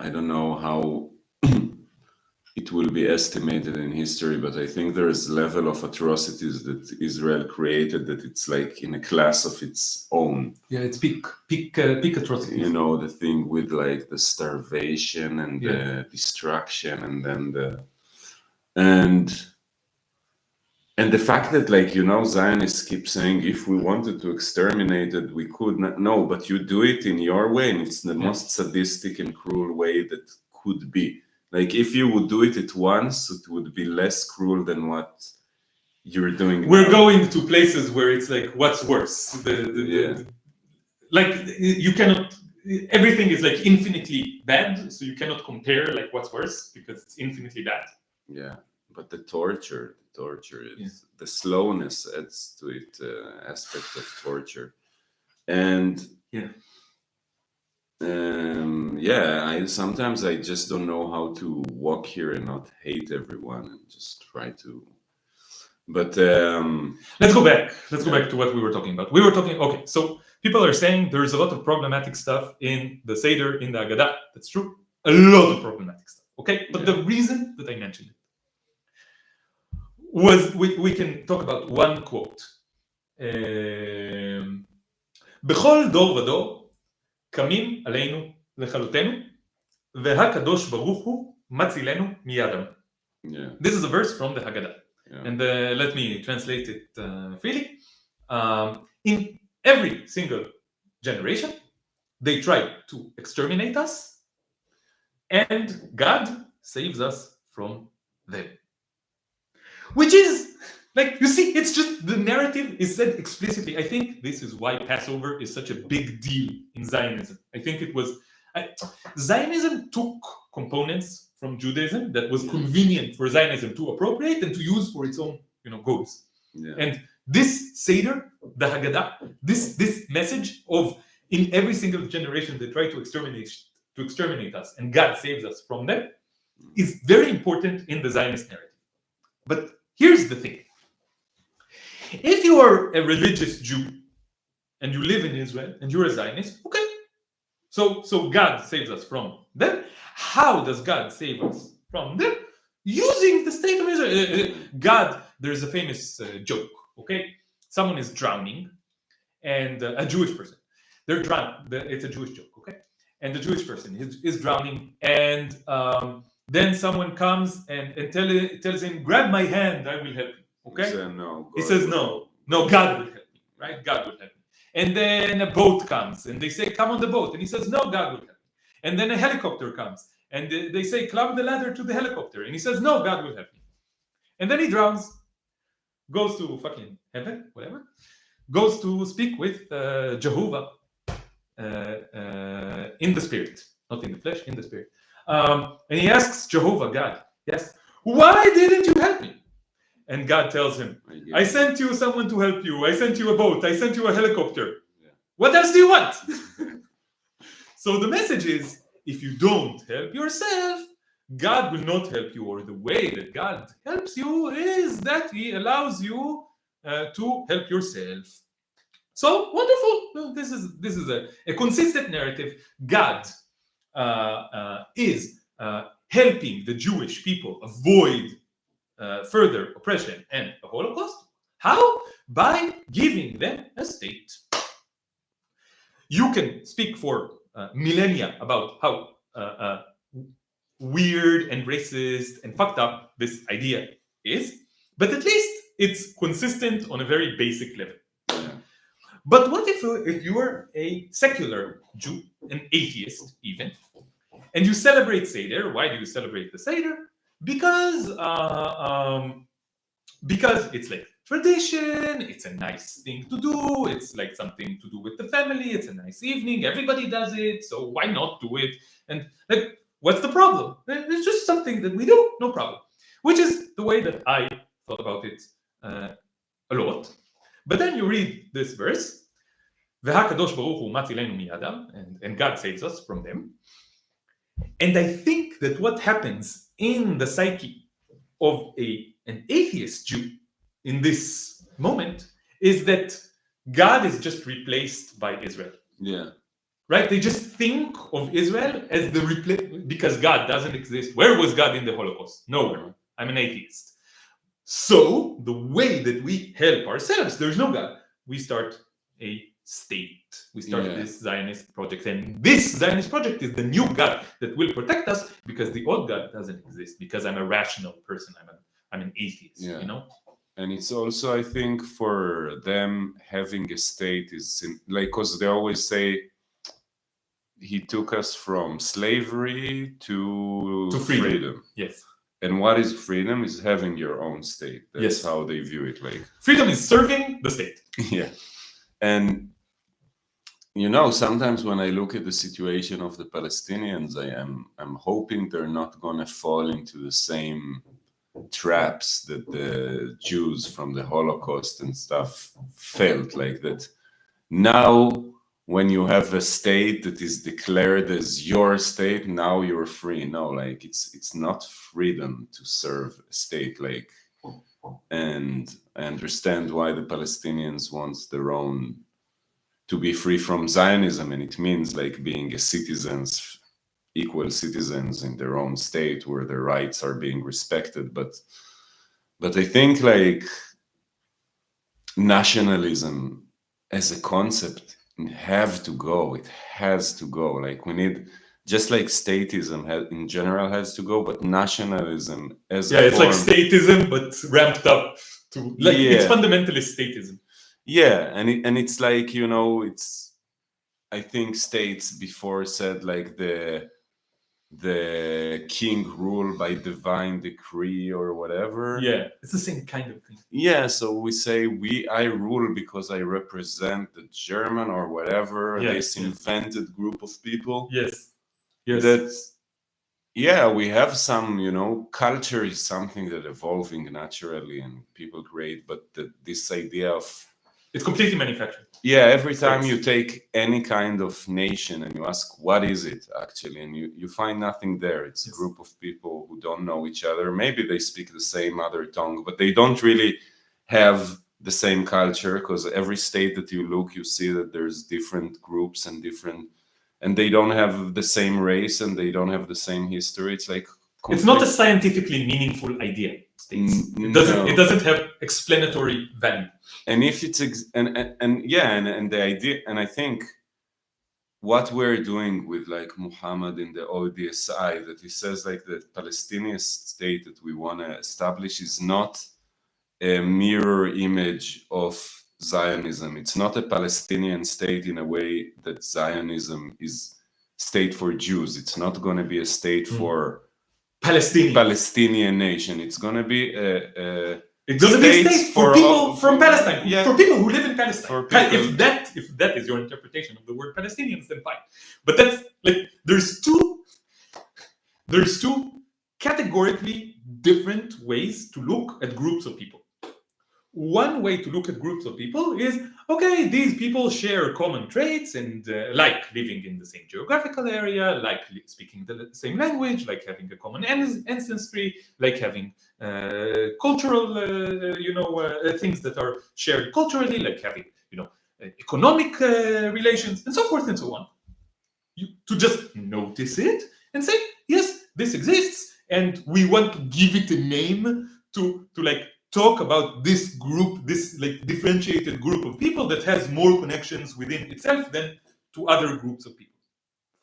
I don't know how it will be estimated in history, but I think there is a level of atrocities that Israel created that it's like in a class of its own. Yeah, it's peak atrocities. You know, the thing with like the starvation and the destruction, and then and the fact that, like, you know, Zionists keep saying if we wanted to exterminate it, we could not. No, but you do it in your way, and it's the most sadistic and cruel way that could be. Like, if you would do it once, it would be less cruel than what you're doing. We're now. going to places where it's like, what's worse? Like, you cannot. Everything is like infinitely bad, so you cannot compare like what's worse because it's infinitely bad. Yeah, but the torture is the slowness adds to it, aspect of torture, and I sometimes I just don't know how to walk here and not hate everyone and just try to. But let's go back. Let's go back to what we were talking about. We were talking. Okay, so people are saying there is a lot of problematic stuff in the Seder, in the Haggadah. That's true. A lot of problematic stuff. Okay, but the reason that I mentioned it was we can talk about one quote. בכל דור ודור קמים עלינו לכלותנו והקדוש ברוך הוא מצילנו מידם. This is a verse from the Haggadah. And let me translate it freely. In every single generation, they try to exterminate us, and God saves us from them. Which is, like, you see, it's just the narrative is said explicitly. I think this is why Passover is such a big deal in Zionism. I think it was Zionism took components from Judaism that was convenient for Zionism to appropriate and to use for its own, goals. And this Seder, the Haggadah, this message of in every single generation they try to exterminate us, and God saves us from them, is very important in the Zionist narrative. But here's the thing: if you are a religious Jew and you live in Israel and you're a Zionist, okay, so God saves us from them. How does God save us from them? Using the state of Israel. God, there's a famous joke, okay? Someone is drowning, and a Jewish person, they're drowning. It's a Jewish joke, okay? And the Jewish person is drowning, and then someone comes and tells him, grab my hand, I will help you, okay? He says, no, God will help me, right? God will help me. And then a boat comes, and they say, come on the boat. And he says, no, God will help me. And then a helicopter comes, and they say, climb the ladder to the helicopter. And he says, no, God will help me. And then he drowns, goes to fucking heaven, whatever, goes to speak with Jehovah in the spirit, not in the flesh, in the spirit. And he asks Jehovah, God, yes, why didn't you help me? And God tells him, I sent you someone to help you. I sent you a boat. I sent you a helicopter. What else do you want? So the message is, if you don't help yourself, God will not help you, or the way that God helps you is that he allows you to help yourself. So wonderful. This is a consistent narrative. God is helping the Jewish people avoid further oppression and the Holocaust. How? By giving them a state. You can speak for millennia about how weird and racist and fucked up this idea is, but at least it's consistent on a very basic level. But what if you were a secular Jew, an atheist even, and you celebrate Seder? Why do you celebrate the Seder? Because it's like tradition, it's a nice thing to do, it's like something to do with the family, it's a nice evening, everybody does it, so why not do it? And like, what's the problem? It's just something that we do, no problem. Which is the way that I thought about it a lot. But then you read this verse, והקדוש ברוך הוא מצילנו מידם, and God saves us from them. And I think that what happens in the psyche of an atheist Jew in this moment is that God is just replaced by Israel. Yeah. Right? They just think of Israel as the because God doesn't exist. Where was God in the Holocaust? Nowhere. I'm an atheist. So the way that we help ourselves, there's no God. We start a state. We start this Zionist project, and this Zionist project is the new God that will protect us because the old God doesn't exist. Because I'm a rational person. I'm an atheist. You know. And it's also, I think, for them having a state is like, because they always say he took us from slavery to freedom. Yes. And what is freedom? Is having your own state. That's how they view it. Like freedom is serving the state. Yeah. And you know, sometimes when I look at the situation of the Palestinians, I'm hoping they're not gonna fall into the same traps that the Jews from the Holocaust and stuff felt. Like that now, when you have a state that is declared as your state, now you're free. No, like it's not freedom to serve a state. Like, and I understand why the Palestinians want their own, to be free from Zionism, and it means like being a citizens, equal citizens in their own state where their rights are being respected. But I think like nationalism as a concept have to go. It has to go. Like we need, just like statism in general has to go, but nationalism as a it's form, like statism but ramped up to like it's fundamentalist statism. Yeah, and it's like, you know, it's, I think states before said like the king rule by divine decree or whatever. Yeah, it's the same kind of thing. Yeah, so we say I rule because I represent the German or whatever, this invented group of people. Yes. That's, we have some, you know, culture is something that evolving naturally and people create, but this idea of, it's completely manufactured. Yeah, every time you take any kind of nation and you ask, what is it actually? And you find nothing there. It's a group of people who don't know each other. Maybe they speak the same mother tongue, but they don't really have the same culture, because every state that you look, you see that there's different groups and they don't have the same race and they don't have the same history. It's like, it's not a scientifically meaningful idea. It doesn't have explanatory value. And if it's and the idea, and I think what we're doing with like Muhammad in the ODSI, that he says like the Palestinian state that we want to establish is not a mirror image of Zionism. It's not a Palestinian state in a way that Zionism is state for Jews. It's not going to be a state for Palestinian nation. It's going to be it's going to be a state for people from Palestine, for people who live in Palestine. If that is your interpretation of the word Palestinians, then fine. But that's like there's two categorically different ways to look at groups of people. One way to look at groups of people is, okay, these people share common traits and like living in the same geographical area, like speaking the same language, like having a common ancestry, like having cultural, things that are shared culturally, like having, economic relations, and so forth and so on. To just notice it and say, yes, this exists, and we want to give it a name to like talk about this group, this like differentiated group of people that has more connections within itself than to other groups of people.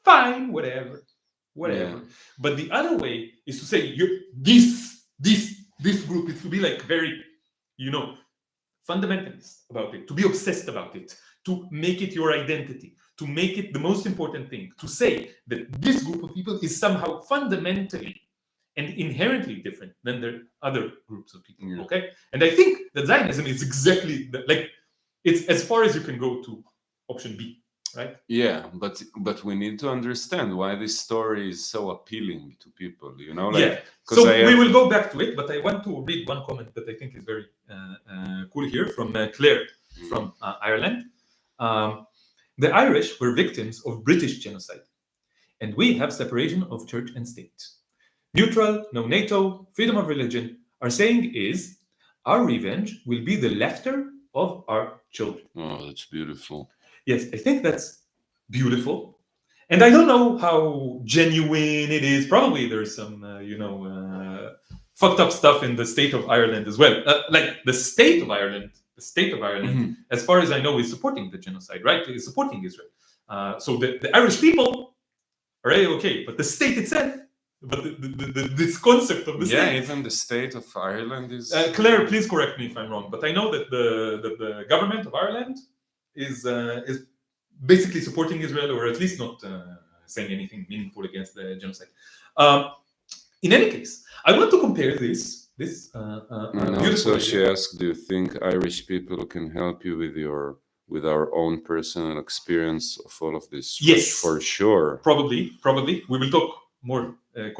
Fine, whatever. Yeah. But the other way is to say this group is to be like very, fundamentalist about it, to be obsessed about it, to make it your identity, to make it the most important thing, to say that this group of people is somehow fundamentally and inherently different than the other groups of people. Yeah. Okay, and I think that Zionism is exactly like it's as far as you can go to option B, right? Yeah, but we need to understand why this story is so appealing to people. You know, like, Yeah. 'cause So I we have- will go back to it, but I want to read one comment that I think is very cool here from Claire from Ireland. The Irish were victims of British genocide, and we have separation of church and state. Neutral, no NATO, freedom of religion. Our saying is, our revenge will be the laughter of our children. Oh, that's beautiful. Yes, I think that's beautiful. And I don't know how genuine it is. Probably there's some, fucked up stuff in the state of Ireland as well. Like the state of Ireland, as far as I know, is supporting the genocide, right? Is supporting Israel. So the Irish people are okay, but the state itself, but this concept of the Yeah, state. even the state of Ireland is. Claire, please correct me if I'm wrong, but I know that the government of Ireland is basically supporting Israel, or at least not saying anything meaningful against the genocide. In any case, I want to compare this And beautiful also, idea. she asked, "Do you think Irish people can help you with our own personal experience of all of this?" Yes. for sure. Probably. We will talk more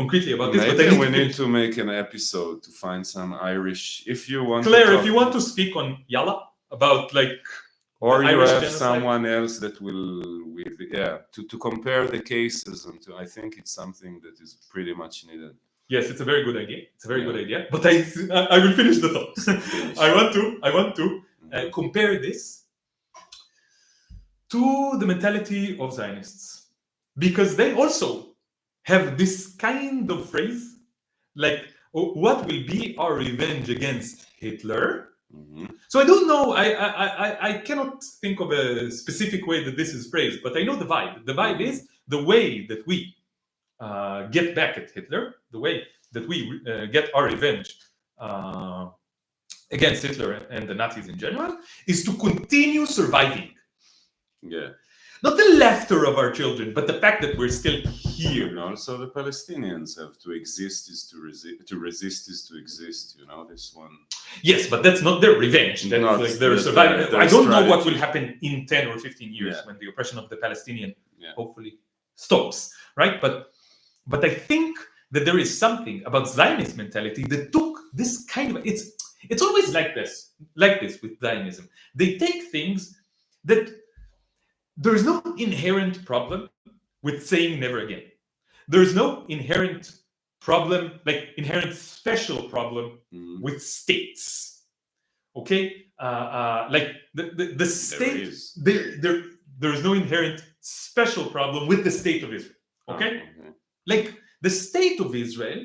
concretely about this. Maybe but we need to make an episode to find some Irish. If you want, Claire, to if you want to speak on Yalla about like, or the you Irish have genocide. someone else that will, to compare the cases, and I think it's something that is pretty much needed. Yes, it's a very good idea. It's a very Yeah. good idea. But I will finish the thought. Finish. I want to compare this to the mentality of Zionists, because they also have this kind of phrase, like, what will be our revenge against Hitler? Mhm. So I don't know. I cannot think of a specific way that this is phrased, but I know the vibe. The vibe is the way that we get back at Hitler, the way that we get our revenge against Hitler and the Nazis in general, is to continue surviving. Yeah. Not the laughter of our children, but the fact that we're still And here. also, the Palestinians have to exist is to resist. To resist is to exist. You know this one. Yes, but that's not their revenge. That's Not like their their- survival. their I don't know what strategy. will happen in 10 or 15 years Yeah. when the oppression of the Palestinian Yeah. hopefully stops, right? But I think that there is something about Zionist mentality that took this kind of it's always like this with Zionism. They take things that there is no inherent problem with saying never again. There is no inherent problem, like inherent special problem Mhm. with states. Okay, like the state. is. There is no inherent special problem with the state of Israel. Okay, like the state of Israel,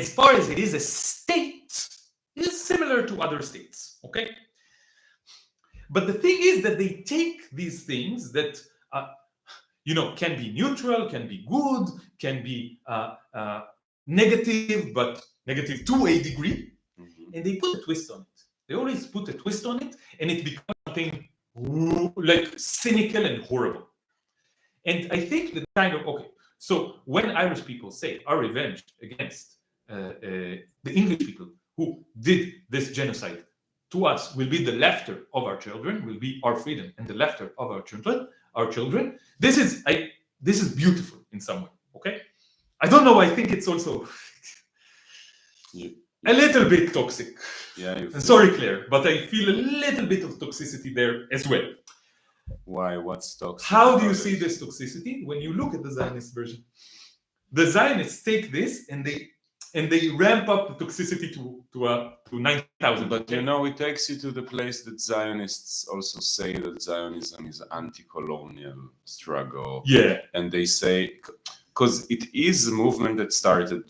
as far as it is a state, is similar to other states. Okay, but the thing is that they take these things that can be neutral, can be good, can be negative, but negative to a degree, Mhm. and they put a twist on it. They always put a twist on it, and it becomes something like cynical and horrible. And I think that kind of so when Irish people say our revenge against the English people who did this genocide to us will be the laughter of our children, will be our freedom and the laughter of our children. This is beautiful in some way. Okay, I don't know. I think it's also a little bit toxic. Yeah. Sorry, Claire, but I feel a little bit of toxicity there as well. Why? What's toxic? How do you about see it? this toxicity when you look at the Zionist version? The Zionists take this and they ramp up the toxicity to 9,000. But it takes you to the place that Zionists also say that Zionism is anti-colonial struggle. Yeah. And they say, because it is a movement that started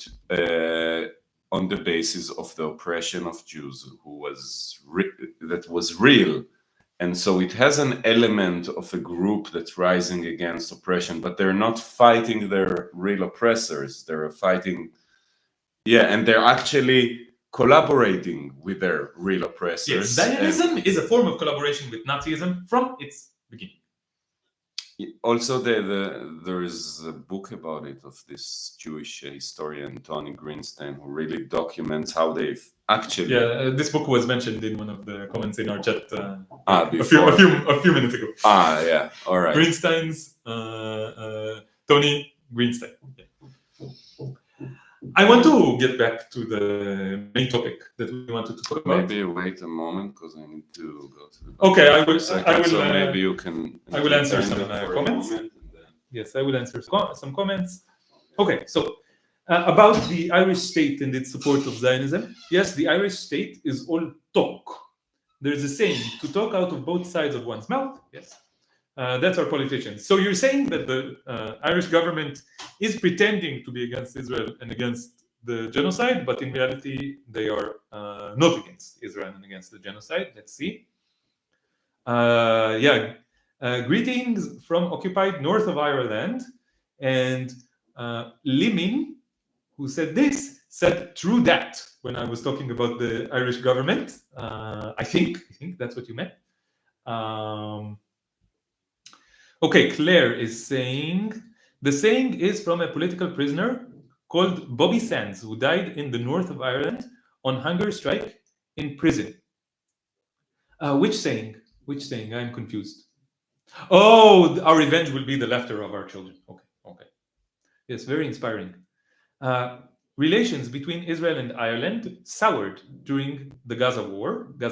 on the basis of the oppression of Jews, that was real. And so it has an element of a group that's rising against oppression, but they're not fighting their real oppressors. They're fighting, and they're actually collaborating with their real oppressors. Yes, Zionism is a form of collaboration with Nazism from its beginning. Also, there is a book about it of this Jewish historian Tony Greenstein, who really documents how they've actually. Yeah, this book was mentioned in one of the comments in our chat Before. a few minutes ago. Yeah, all right. Greenstein's Tony Greenstein. Yeah. I want to get back to the main topic that we wanted to talk about. Maybe wait a moment because I need to go to the. Okay, I will. So maybe you can. I will answer some comments. Yes, I will answer some comments. Okay, so about the Irish state and its support of Zionism. Yes, the Irish state is all talk. There's a saying to talk out of both sides of one's mouth. Yes, that's our politicians. So you're saying that the Irish government is pretending to be against Israel and against the genocide, but in reality they are not against Israel and against the genocide. Let's see. Greetings from occupied north of Ireland, and Limin, who said this, said true that when I was talking about the Irish government. I think that's what you meant. Okay, Claire is saying, the saying is from a political prisoner called Bobby Sands, who died in the north of Ireland on hunger strike in prison. Which saying? Which saying? I'm confused. Oh, our revenge will be the laughter of our children. Okay. Yes, very inspiring. Relations between Israel and Ireland soured during the Gaza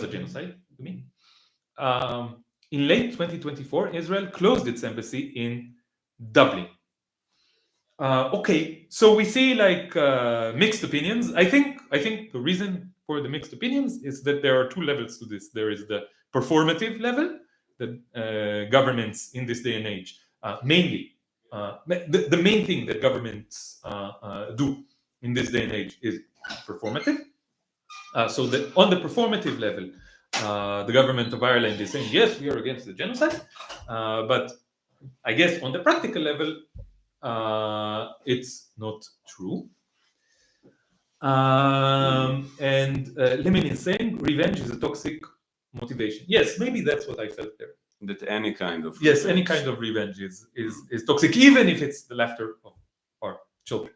genocide, you mean? In late 2024, Israel closed its embassy in Dublin. Okay, so we see like mixed opinions. I think the reason for the mixed opinions is that there are two levels to this. There is the performative level that governments in this day and age, mainly, the main thing that governments do in this day and age is performative. So that on the performative level, the government of Ireland is saying, yes, we are against the genocide. But I guess on the practical level, it's not true. And Lemin is saying revenge is a toxic motivation. Yes, maybe that's what I felt there. That any kind of yes, any kind of revenge is toxic, even if it's the laughter of our children.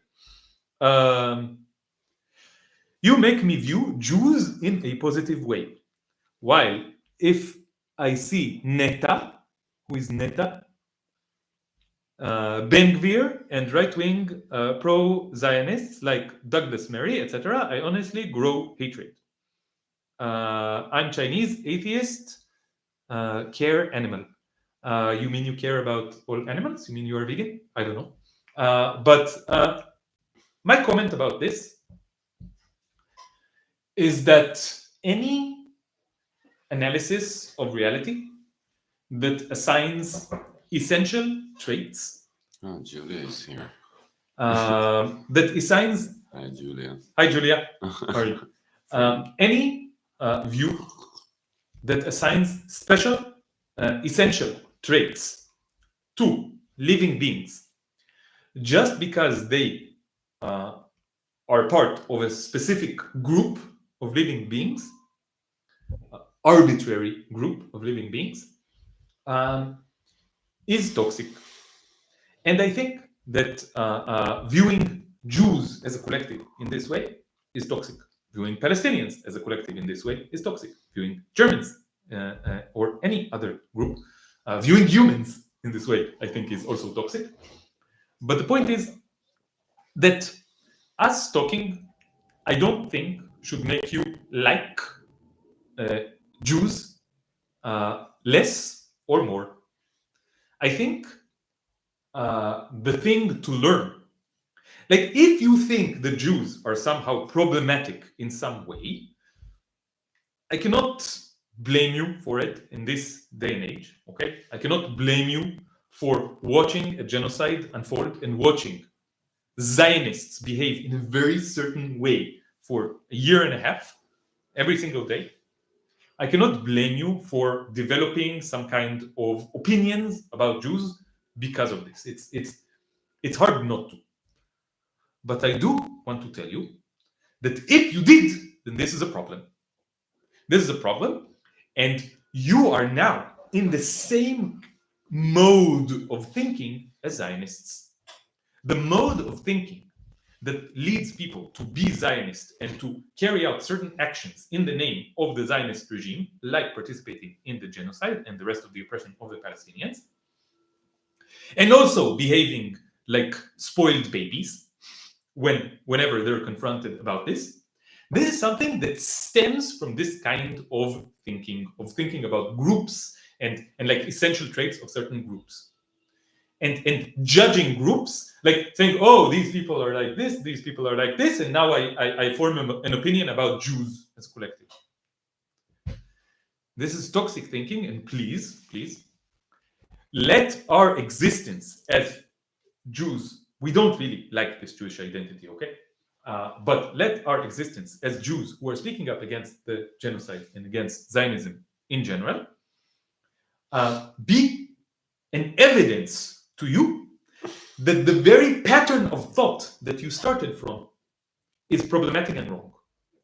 You make me view Jews in a positive way. While if I see Neta, who is Neta, Ben-Gvir, and right-wing pro-Zionists like Douglas Murray, etc., I honestly grow hatred. I'm Chinese, atheist, care animal. You mean you care about all animals? You mean you are vegan? I don't know. But my comment about this is that any analysis of reality that assigns essential traits. Oh, Julia is here. That assigns. Hi, Julia. Hi, Julia. How are you? Any view that assigns special, essential traits to living beings just because they are part of a specific group of living beings, arbitrary group of living beings, is toxic. And I think that viewing Jews as a collective in this way is toxic. Viewing Palestinians as a collective in this way is toxic. Viewing Germans or any other group, viewing humans in this way, I think is also toxic. But the point is that us talking, I don't think should make you like Jews less or more. I think the thing to learn, like if you think the Jews are somehow problematic in some way, I cannot blame you for it in this day and age, okay? I cannot blame you for watching a genocide unfold and watching Zionists behave in a very certain way for a year and a half, every single day. I cannot blame you for developing some kind of opinions about Jews because of this. It's hard not to. But I do want to tell you that if you did then this is a problem. This is a problem, and you are now in the same mode of thinking as Zionists. The mode of thinking that leads people to be Zionist and to carry out certain actions in the name of the Zionist regime, like participating in the genocide and the rest of the oppression of the Palestinians, and also behaving like spoiled babies whenever they're confronted about this. This is something that stems from this kind of thinking about groups and like essential traits of certain groups. And judging groups, like saying, oh, these people are like this, these people are like this, and now I form an opinion about Jews as a collective. This is toxic thinking, and please, let our existence as Jews, we don't really like this Jewish identity, okay? But let our existence as Jews who are speaking up against the genocide and against Zionism in general be an evidence to you that the very pattern of thought that you started from is problematic and wrong,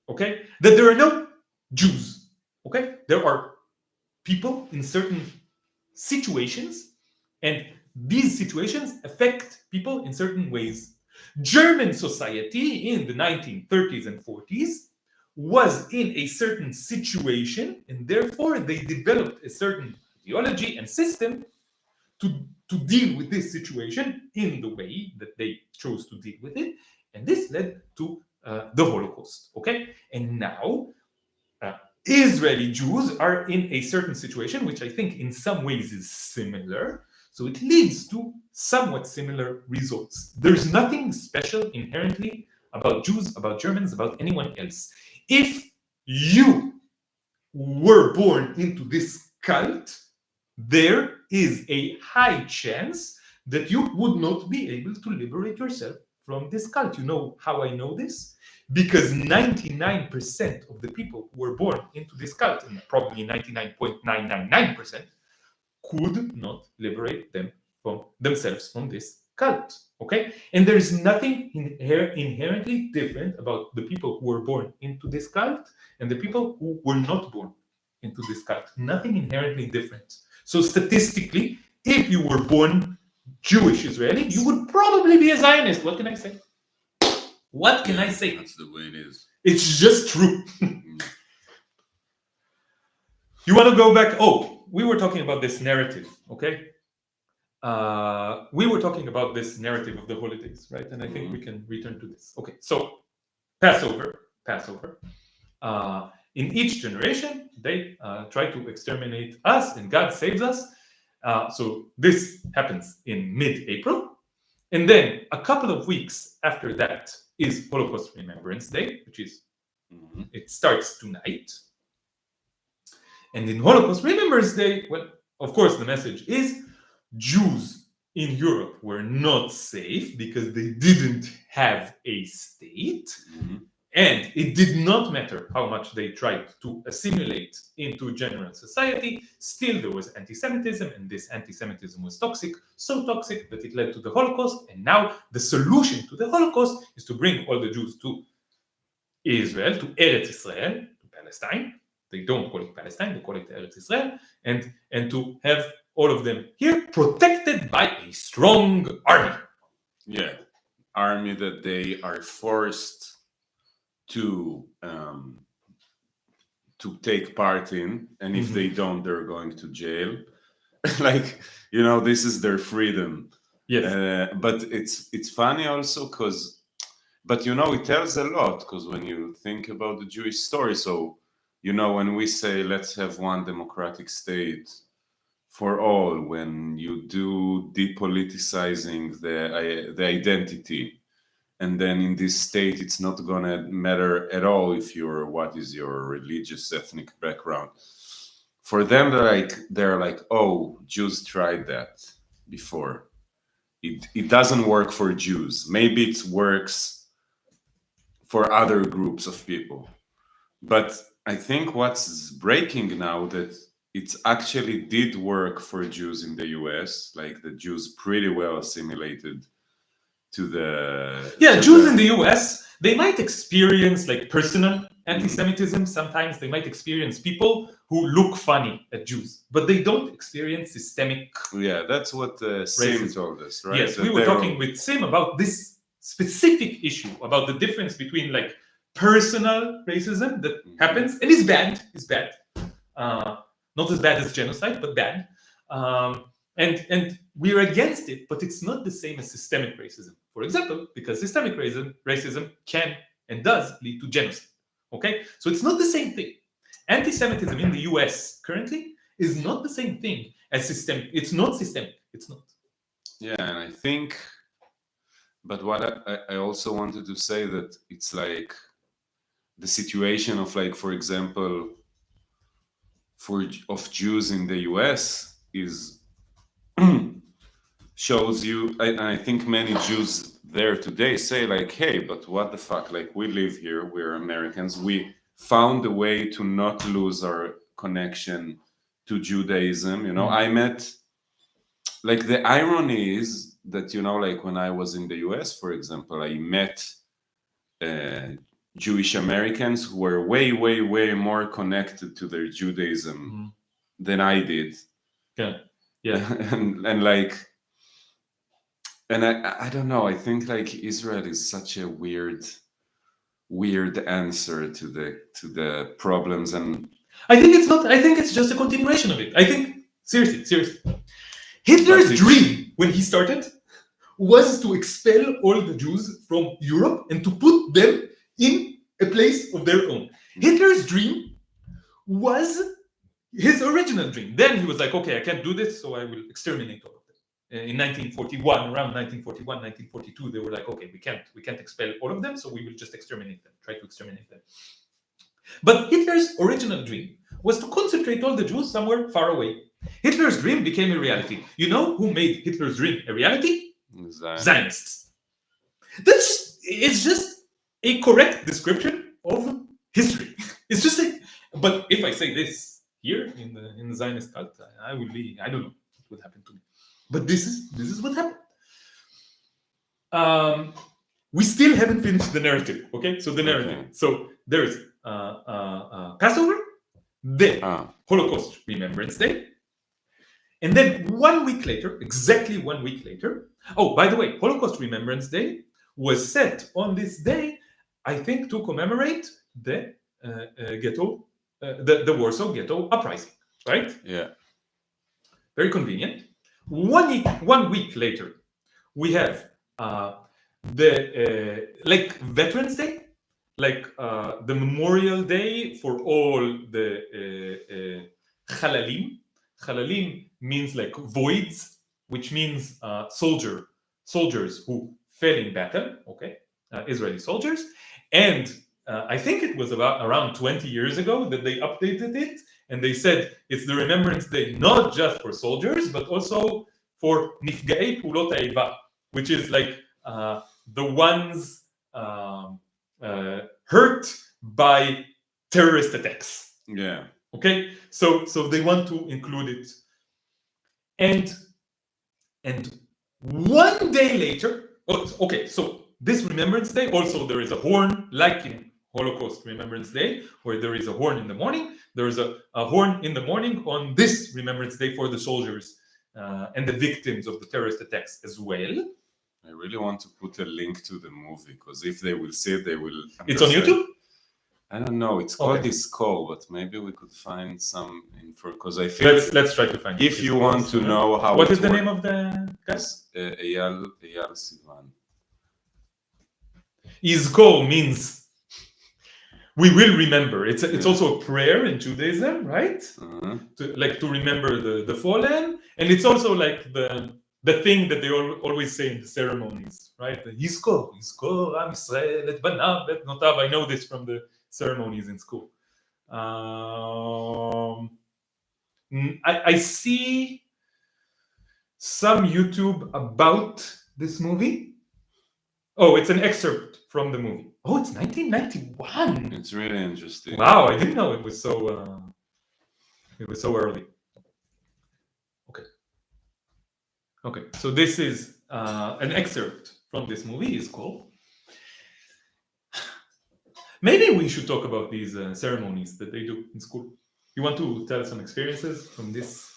okay? That there are no Jews, okay? There are people in certain situations, and these situations affect people in certain ways. German society in the 1930s and 40s was in a certain situation, and therefore they developed a certain ideology and system to deal with this situation in the way that they chose to deal with it, and this led to the Holocaust, okay? And now Israeli Jews are in a certain situation, which I think in some ways is similar, so it leads to somewhat similar results. There's nothing special inherently about Jews, about Germans, about anyone else. If you were born into this cult, there is a high chance that you would not be able to liberate yourself from this cult. You know how I know this? Because 99% of the people who were born into this cult, and probably 99.999%, could not liberate themselves from this cult. Okay? And there is nothing inherently different about the people who were born into this cult and the people who were not born into this cult. Nothing inherently different. So statistically, if you were born Jewish Israeli, you would probably be a Zionist. What can I say? What can I say? That's the way it is. It's just true. You want to go back? Oh, we were talking about this narrative, okay? We were talking about this narrative of the holidays, right? And I think we can return to this. Okay, so Passover. In each generation, they try to exterminate us, and God saves us. So this happens in mid-April. And then a couple of weeks after that is Holocaust Remembrance Day, which is, it starts tonight. And in Holocaust Remembrance Day, well, of course, the message is Jews in Europe were not safe because they didn't have a state. And it did not matter how much they tried to assimilate into general society, still there was anti-Semitism, and this anti-Semitism was toxic, so toxic that it led to the Holocaust. And now the solution to the Holocaust is to bring all the Jews to Israel, to Eretz Israel, to Palestine. They don't call it Palestine, they call it Eretz Israel, and to have all of them here protected by a strong army. Yeah, army that they are forced to take part in, and if they don't, they're going to jail. Like, you know, this is their freedom. Yes. But it's funny also because, but you know, it tells a lot, because when you think about the Jewish story, so you know, when we say let's have one democratic state for all, when you do depoliticizing the identity, and then in this state, it's not gonna matter at all if what is your religious, ethnic background. For them, they're like, oh, Jews tried that before. It doesn't work for Jews. Maybe it works for other groups of people. But I think what's breaking now that it actually did work for Jews in the US, like the Jews pretty well assimilated to the Jews in the US, they might experience like personal anti-Semitism, sometimes they might experience people who look funny at Jews, but they don't experience systemic. Yeah, that's what Sim told us, right? Yes, we were talking with Sim about this specific issue, about the difference between like personal racism that happens and is bad, not as bad as genocide, but bad. And we're against it, but it's not the same as systemic racism. For example, because systemic racism can and does lead to genocide. Okay, so it's not the same thing. Anti-Semitism in the US currently is not the same thing as systemic. It's not systemic. It's not. Yeah, and I think, but what I also wanted to say that it's like the situation of like, for example, of Jews in the US is shows you, and I think many Jews there today say like, hey, but what the fuck, like we live here, we're Americans, we found a way to not lose our connection to Judaism, you know. I met, like, the irony is that, you know, like when I was in the US, for example, I met Jewish Americans who were way, way, way more connected to their Judaism than I did. Yeah. and like, and I don't know, I think like Israel is such a weird answer to the problems. And I think it's not, I think it's just a continuation of it. I think, seriously, Hitler's dream when he started was to expel all the Jews from Europe and to put them in a place of their own. Hitler's dream was his original dream. Then he was like, okay, I can't do this, so I will exterminate all of them. In 1941, around 1941, 1942, they were like, okay, we can't expel all of them, so we will just exterminate them, try to exterminate them. But Hitler's original dream was to concentrate all the Jews somewhere far away. Hitler's dream became a reality. You know who made Hitler's dream a reality? Zionists. It's just a correct description of history. It's just like, but if I say this here in the Zionist cult, I will be, I don't know what would happen to me. But this is what happened. We still haven't finished the narrative. Okay, so the narrative. Okay. So there is Passover, then Holocaust Remembrance Day, and then 1 week later, exactly 1 week later. Oh, by the way, Holocaust Remembrance Day was set on this day, I think, to commemorate the ghetto, the Warsaw Ghetto Uprising. Right? Yeah. Very convenient. 1 week later, we have the like Veterans Day, like the Memorial Day for all the Chalalim. Chalalim means like voids, which means soldiers who fell in battle. Okay, Israeli soldiers, and I think it was around 20 years ago that they updated it. And they said it's the Remembrance Day not just for soldiers, but also for Nifgaei Pulot Ha'eva, which is like the ones hurt by terrorist attacks. Yeah. Okay, so they want to include it, and 1 day later. Okay, so this Remembrance Day also there is a horn, like in Holocaust Remembrance Day, where there is a horn in the morning. There is a horn in the morning on this Remembrance Day for the soldiers and the victims of the terrorist attacks as well. I really want to put a link to the movie, because if they will see it, they will understand. It's on YouTube? I don't know. It's called Disco, but maybe we could find some info, because I feel let's try to find it. If you want to know how what is the name of the guy? Eyal Sivan. Izko means we will remember. It's also a prayer in Judaism, right? To remember the fallen, and it's also like the thing that they always say in the ceremonies, right? Yizko Am Yisrael et banav et notav. I know this from the ceremonies in school. I see some YouTube about this movie. Oh, it's an excerpt from the movie. Oh, it's 1991. It's really interesting. Wow, I didn't know it was so early. Okay. So this is an excerpt from this movie. It's called Maybe we should talk about these ceremonies that they do in school. You want to tell us some experiences from this?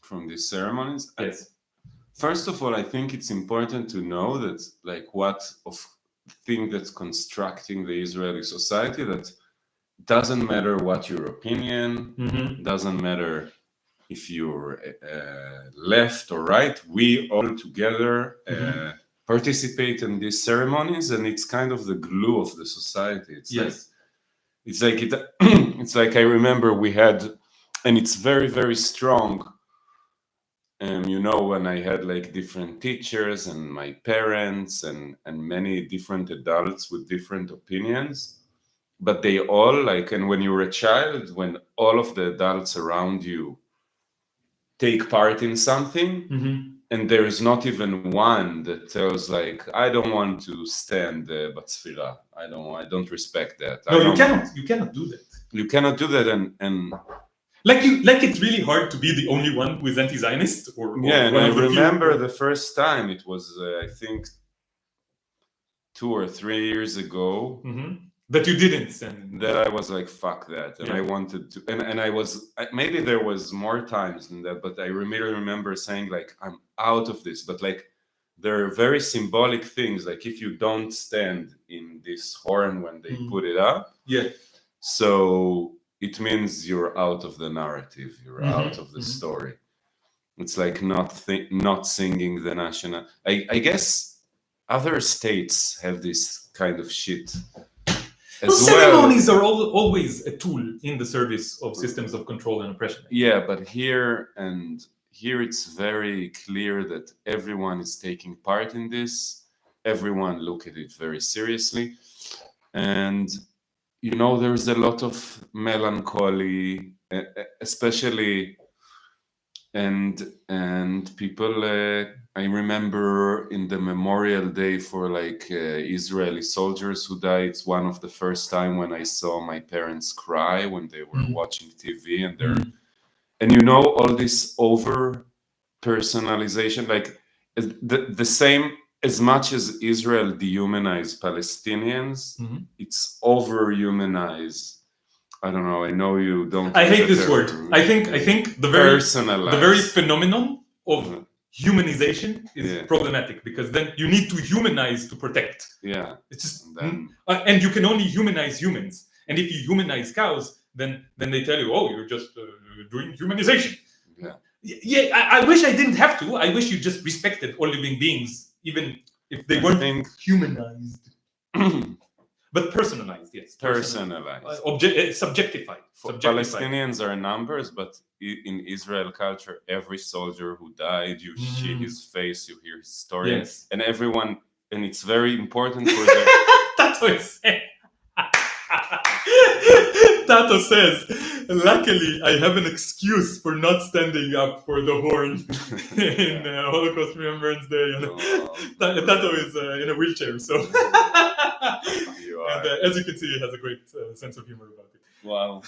From these ceremonies? Yes. First of all, I think it's important to know that, like, what of thing that's constructing the Israeli society, that doesn't matter what your opinion, doesn't matter if you're left or right, we all together participate in these ceremonies, and it's kind of the glue of the society. It's it's like I remember we had, and it's very, very strong. When I had like different teachers and my parents and many different adults with different opinions, but they all and when you're a child, when all of the adults around you take part in something, and there is not even one that tells I don't want to stand Batzfira. I don't respect that. No, you cannot. You cannot do that. You cannot do that, and it's really hard to be the only one who is anti-Zionist, and I remember the first time, it was I think 2 or 3 years ago, that you didn't stand. That I was like, fuck that, and I wanted to, and I was, maybe there was more times than that, but I really remember saying I'm out of this. But there are very symbolic things, if you don't stand in this horn when they put it up, so it means you're out of the narrative, you're out of the story. It's not singing the national. I guess other states have this kind of shit. Ceremonies are always a tool in the service of systems of control and oppression. Yeah, but here it's very clear that everyone is taking part in this. Everyone look at it very seriously, and there's a lot of melancholy, especially, and people. I remember in the Memorial Day for Israeli soldiers who died. It's one of the first time when I saw my parents cry when they were watching TV, and all this over personalization, the same. As much as Israel dehumanized Palestinians, it's over-humanized. I don't know. I know you don't. I hate this word. I think the very phenomenon of humanization is problematic, because then you need to humanize to protect. Yeah. It's just and you can only humanize humans. And if you humanize cows, then they tell you, oh, you're just doing humanization. Yeah. Yeah. I wish I didn't have to. I wish you just respected all living beings, even if they weren't humanized. But personalized, yes. Personalized. Subjectified. Palestinians are numbers, but in Israel culture, every soldier who died, you see his face, you hear his story. Yes. And everyone, and it's very important for them. Tato says, luckily I have an excuse for not standing up for the horn in Holocaust Remembrance Day. Tato is in a wheelchair, so and as you can see, he has a great sense of humor about it. Wow. I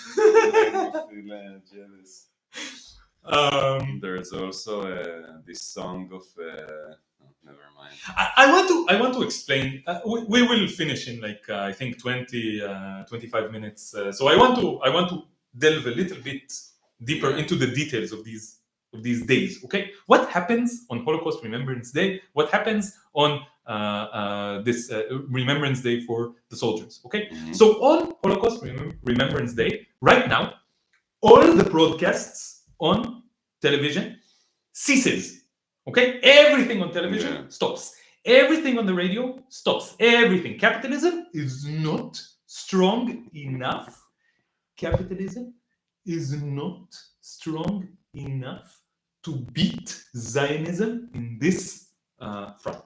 feel jealous. There's also this song of never mind. I want to explain. We will finish in I think 25 minutes. So I want to delve a little bit deeper into the details of these days. Okay, what happens on Holocaust Remembrance Day? What happens on this Remembrance Day for the soldiers? Okay, so on Holocaust Remembrance Day, right now, all the broadcasts on television ceases. Okay, everything on television stops. Everything on the radio stops. Everything. Capitalism is not strong enough. Capitalism is not strong enough to beat Zionism in this front.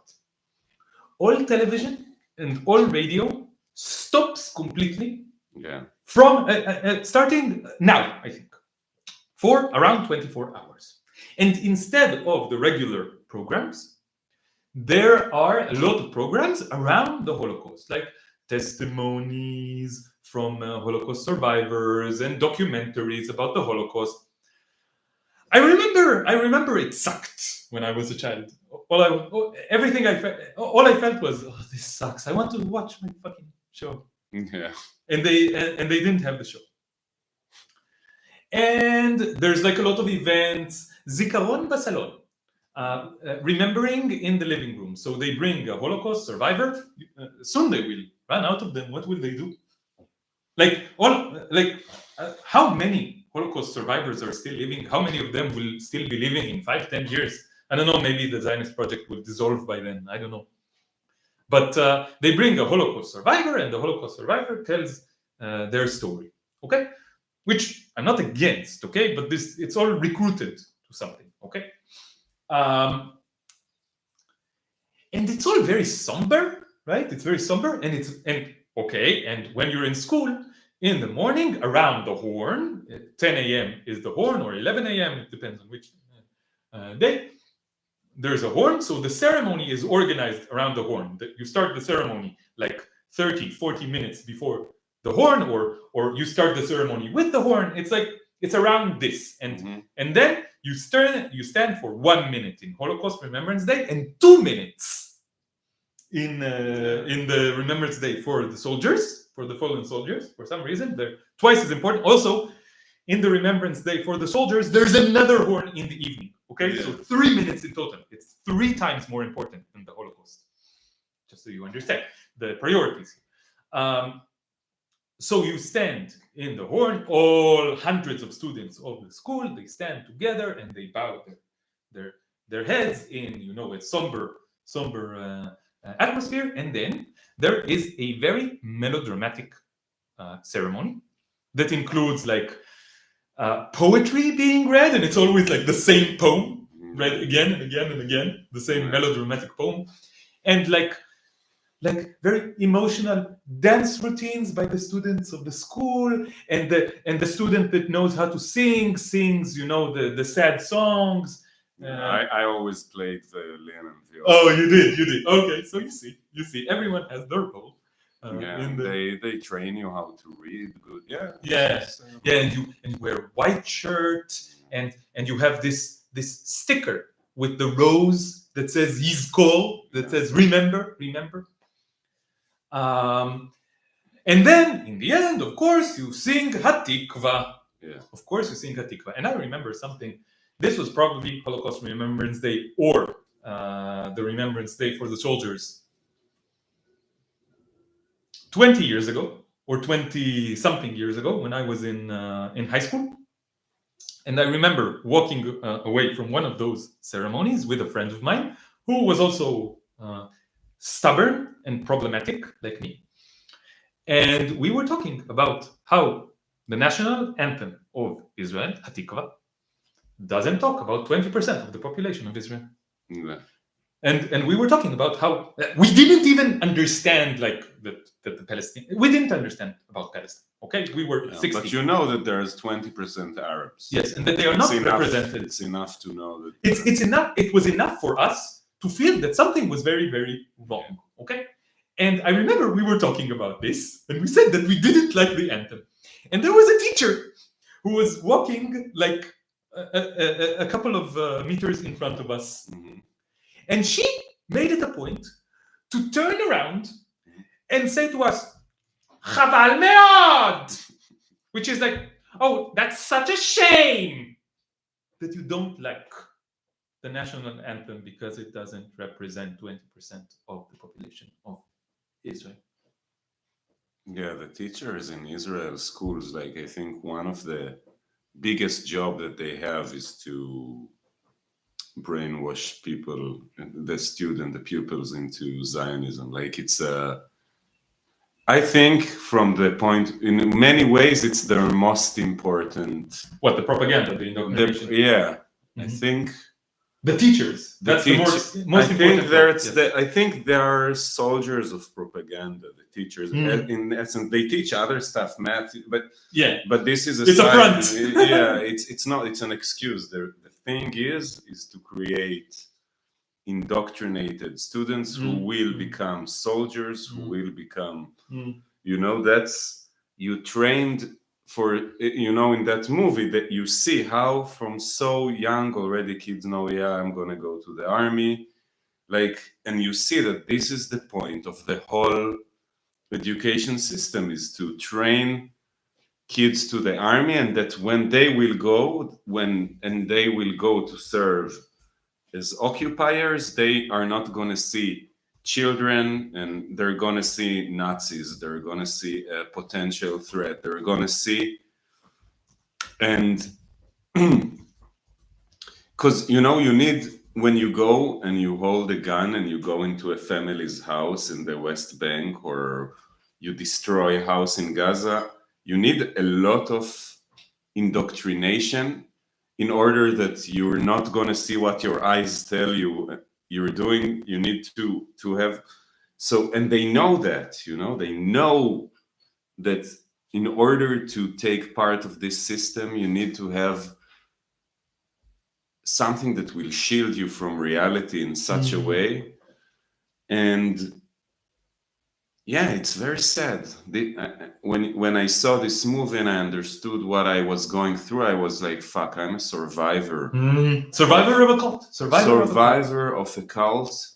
All television and all radio stops completely. Yeah. From starting now, I think, for around 24 hours. And instead of the regular programs, there are a lot of programs around the Holocaust, like testimonies from Holocaust survivors and documentaries about the Holocaust. I remember it sucked when I was a child. All I felt was, oh, this sucks. I want to watch my fucking show. Yeah. and they didn't have the show. And there's like a lot of events, zikaron basalon, remembering in the living room. So they bring a Holocaust survivor. Soon they will run out of them. What will they do? How many Holocaust survivors are still living? How many of them will still be living in 5-10 years? I don't know. Maybe the Zionist project will dissolve by then. I don't know. But they bring a Holocaust survivor, and the Holocaust survivor tells their story. Okay, which I'm not against. Okay, but it's all recruited to something. Okay, and it's all very somber, right? It's very somber, and when you're in school in the morning around the horn, 10 a.m. is the horn, or 11 a.m. It depends on which day. There's a horn, so the ceremony is organized around the horn. You start the ceremony like 30-40 minutes before the horn, or you start the ceremony with the horn. It's around this, and then you stand for 1 minute in Holocaust Remembrance Day and 2 minutes in the Remembrance Day for the soldiers, for the fallen soldiers. For some reason, they're twice as important. Also, in the Remembrance Day for the soldiers, there's another horn in the evening. Okay, so 3 minutes in total. It's 3 times more important than the Holocaust. Just so you understand the priorities. So you stand in the horn. All hundreds of students of the school, they stand together and they bow their heads in a somber atmosphere. And then there is a very melodramatic ceremony that includes poetry being read, and it's always like the same poem read again and again and again, the same melodramatic poem, and like very emotional dance routines by the students of the school, and the student that knows how to sings the sad songs. I always played violin and viola. Oh, you did. Okay, so you see, everyone has their role. They train you how to read good. Yes. And you wear a white shirt, and you have this sticker with the rose that says Yizkor, that says remember. And then in the end, of course, you sing Hatikva. Yeah. Of course, you sing Hatikva. And I remember something. This was probably Holocaust Remembrance Day, or the Remembrance Day for the soldiers 20 years ago, or 20-something years ago, when I was in high school. And I remember walking away from one of those ceremonies with a friend of mine who was also stubborn and problematic like me. And we were talking about how the national anthem of Israel, Hatikva, doesn't talk about 20% of the population of Israel. Yeah. And we were talking about how we didn't even understand that the Palestine. We didn't understand about Palestine. Okay, we were 60. But you know that there's 20% Arabs. Yes, and that they are not represented. It's enough to know that. It's enough. It was enough for us to feel that something was very, very wrong. Okay, and I remember we were talking about this, and we said that we didn't like the anthem, and there was a teacher who was walking like a couple of meters in front of us. And she made it a point to turn around and say to us, Chaval meod, which is like, oh, that's such a shame that you don't like the national anthem because it doesn't represent 20% of the population of Israel. Yeah, the teachers in Israel schools, I think one of the biggest job that they have is to brainwash people, the pupils into Zionism. I think from the point, in many ways, it's their most important. What, the propaganda, the indoctrination? I think the teachers. That's the most important. I think they are soldiers of propaganda. The teachers, in essence, they teach other stuff, math, but this is it's a front. It's not. It's an excuse. The thing is to create indoctrinated students who will become soldiers, who will become, that's, you trained for, in that movie that you see how from so young already kids know, I'm going to go to the army. And you see that this is the point of the whole education system is to train kids to the army, and that when they will go to serve as occupiers, they are not going to see children, and they're going to see Nazis, they're going to see a potential threat, they're going to see, and because you need, when you go and you hold a gun and you go into a family's house in the West Bank, or you destroy a house in Gaza, you need a lot of indoctrination in order that you're not going to see what your eyes tell you you're doing. You need to have, so, and they know that, they know that in order to take part of this system, you need to have something that will shield you from reality in such a way. And yeah, it's very sad. When I saw this movie and I understood what I was going through, I was like, fuck, I'm a survivor. Survivor of a cult. Survivor of a cult.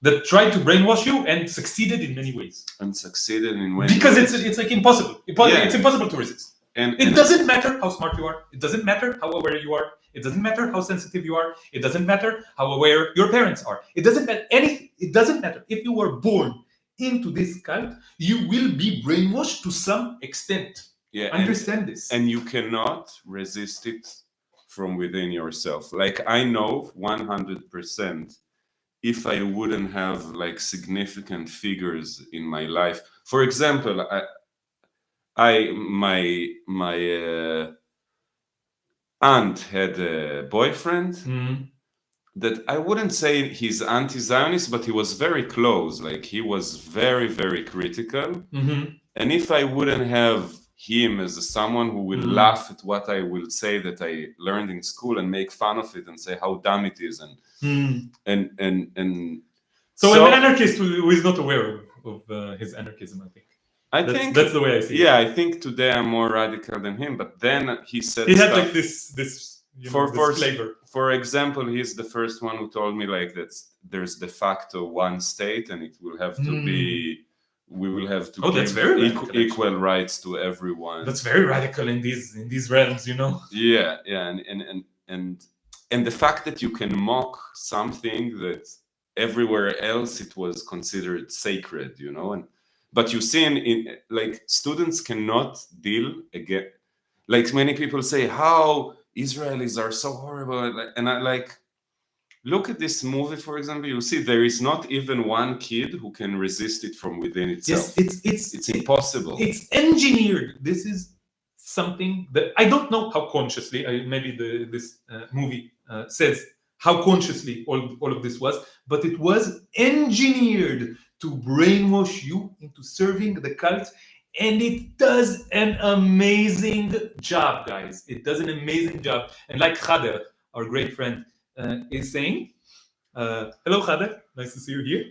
That tried to brainwash you and succeeded in many ways. Because it's like impossible. It's impossible to resist. And it doesn't matter how smart you are. It doesn't matter how aware you are. It doesn't matter how sensitive you are. It doesn't matter how aware your parents are. It doesn't matter anything. It doesn't matter. If you were born into this cult, you will be brainwashed to some extent. Yeah, understand this. And you cannot resist it from within yourself. Like, I know 100%, if I wouldn't have like significant figures in my life. For example, my aunt had a boyfriend that I wouldn't say he's anti-Zionist, but he was very close. Like, he was very, very critical. And if I wouldn't have him as someone who will laugh at what I will say that I learned in school and make fun of it and say how dumb it is, and so an anarchist who is not aware of his anarchism, I think that's the way I see it. Yeah, I think today I'm more radical than him, but then he said he had like this flavor. For example, he's the first one who told me like that there's de facto one state, and it will have to be, we will have to give equal rights to everyone. That's very radical in these realms, Yeah, and the fact that you can mock something that everywhere else it was considered sacred, but you see in like, students cannot deal again. Like, many people say how Israelis are so horrible, and I like, look at this movie, for example. You see there is not even one kid who can resist it from within itself. Yes, it's impossible. It's engineered. This is something that I don't know how consciously, maybe this movie says how consciously all of this was, but it was engineered to brainwash you into serving the cult, and it does an amazing job, guys. It does an amazing job. And like Khader, our great friend, is saying, hello Khader, nice to see you here.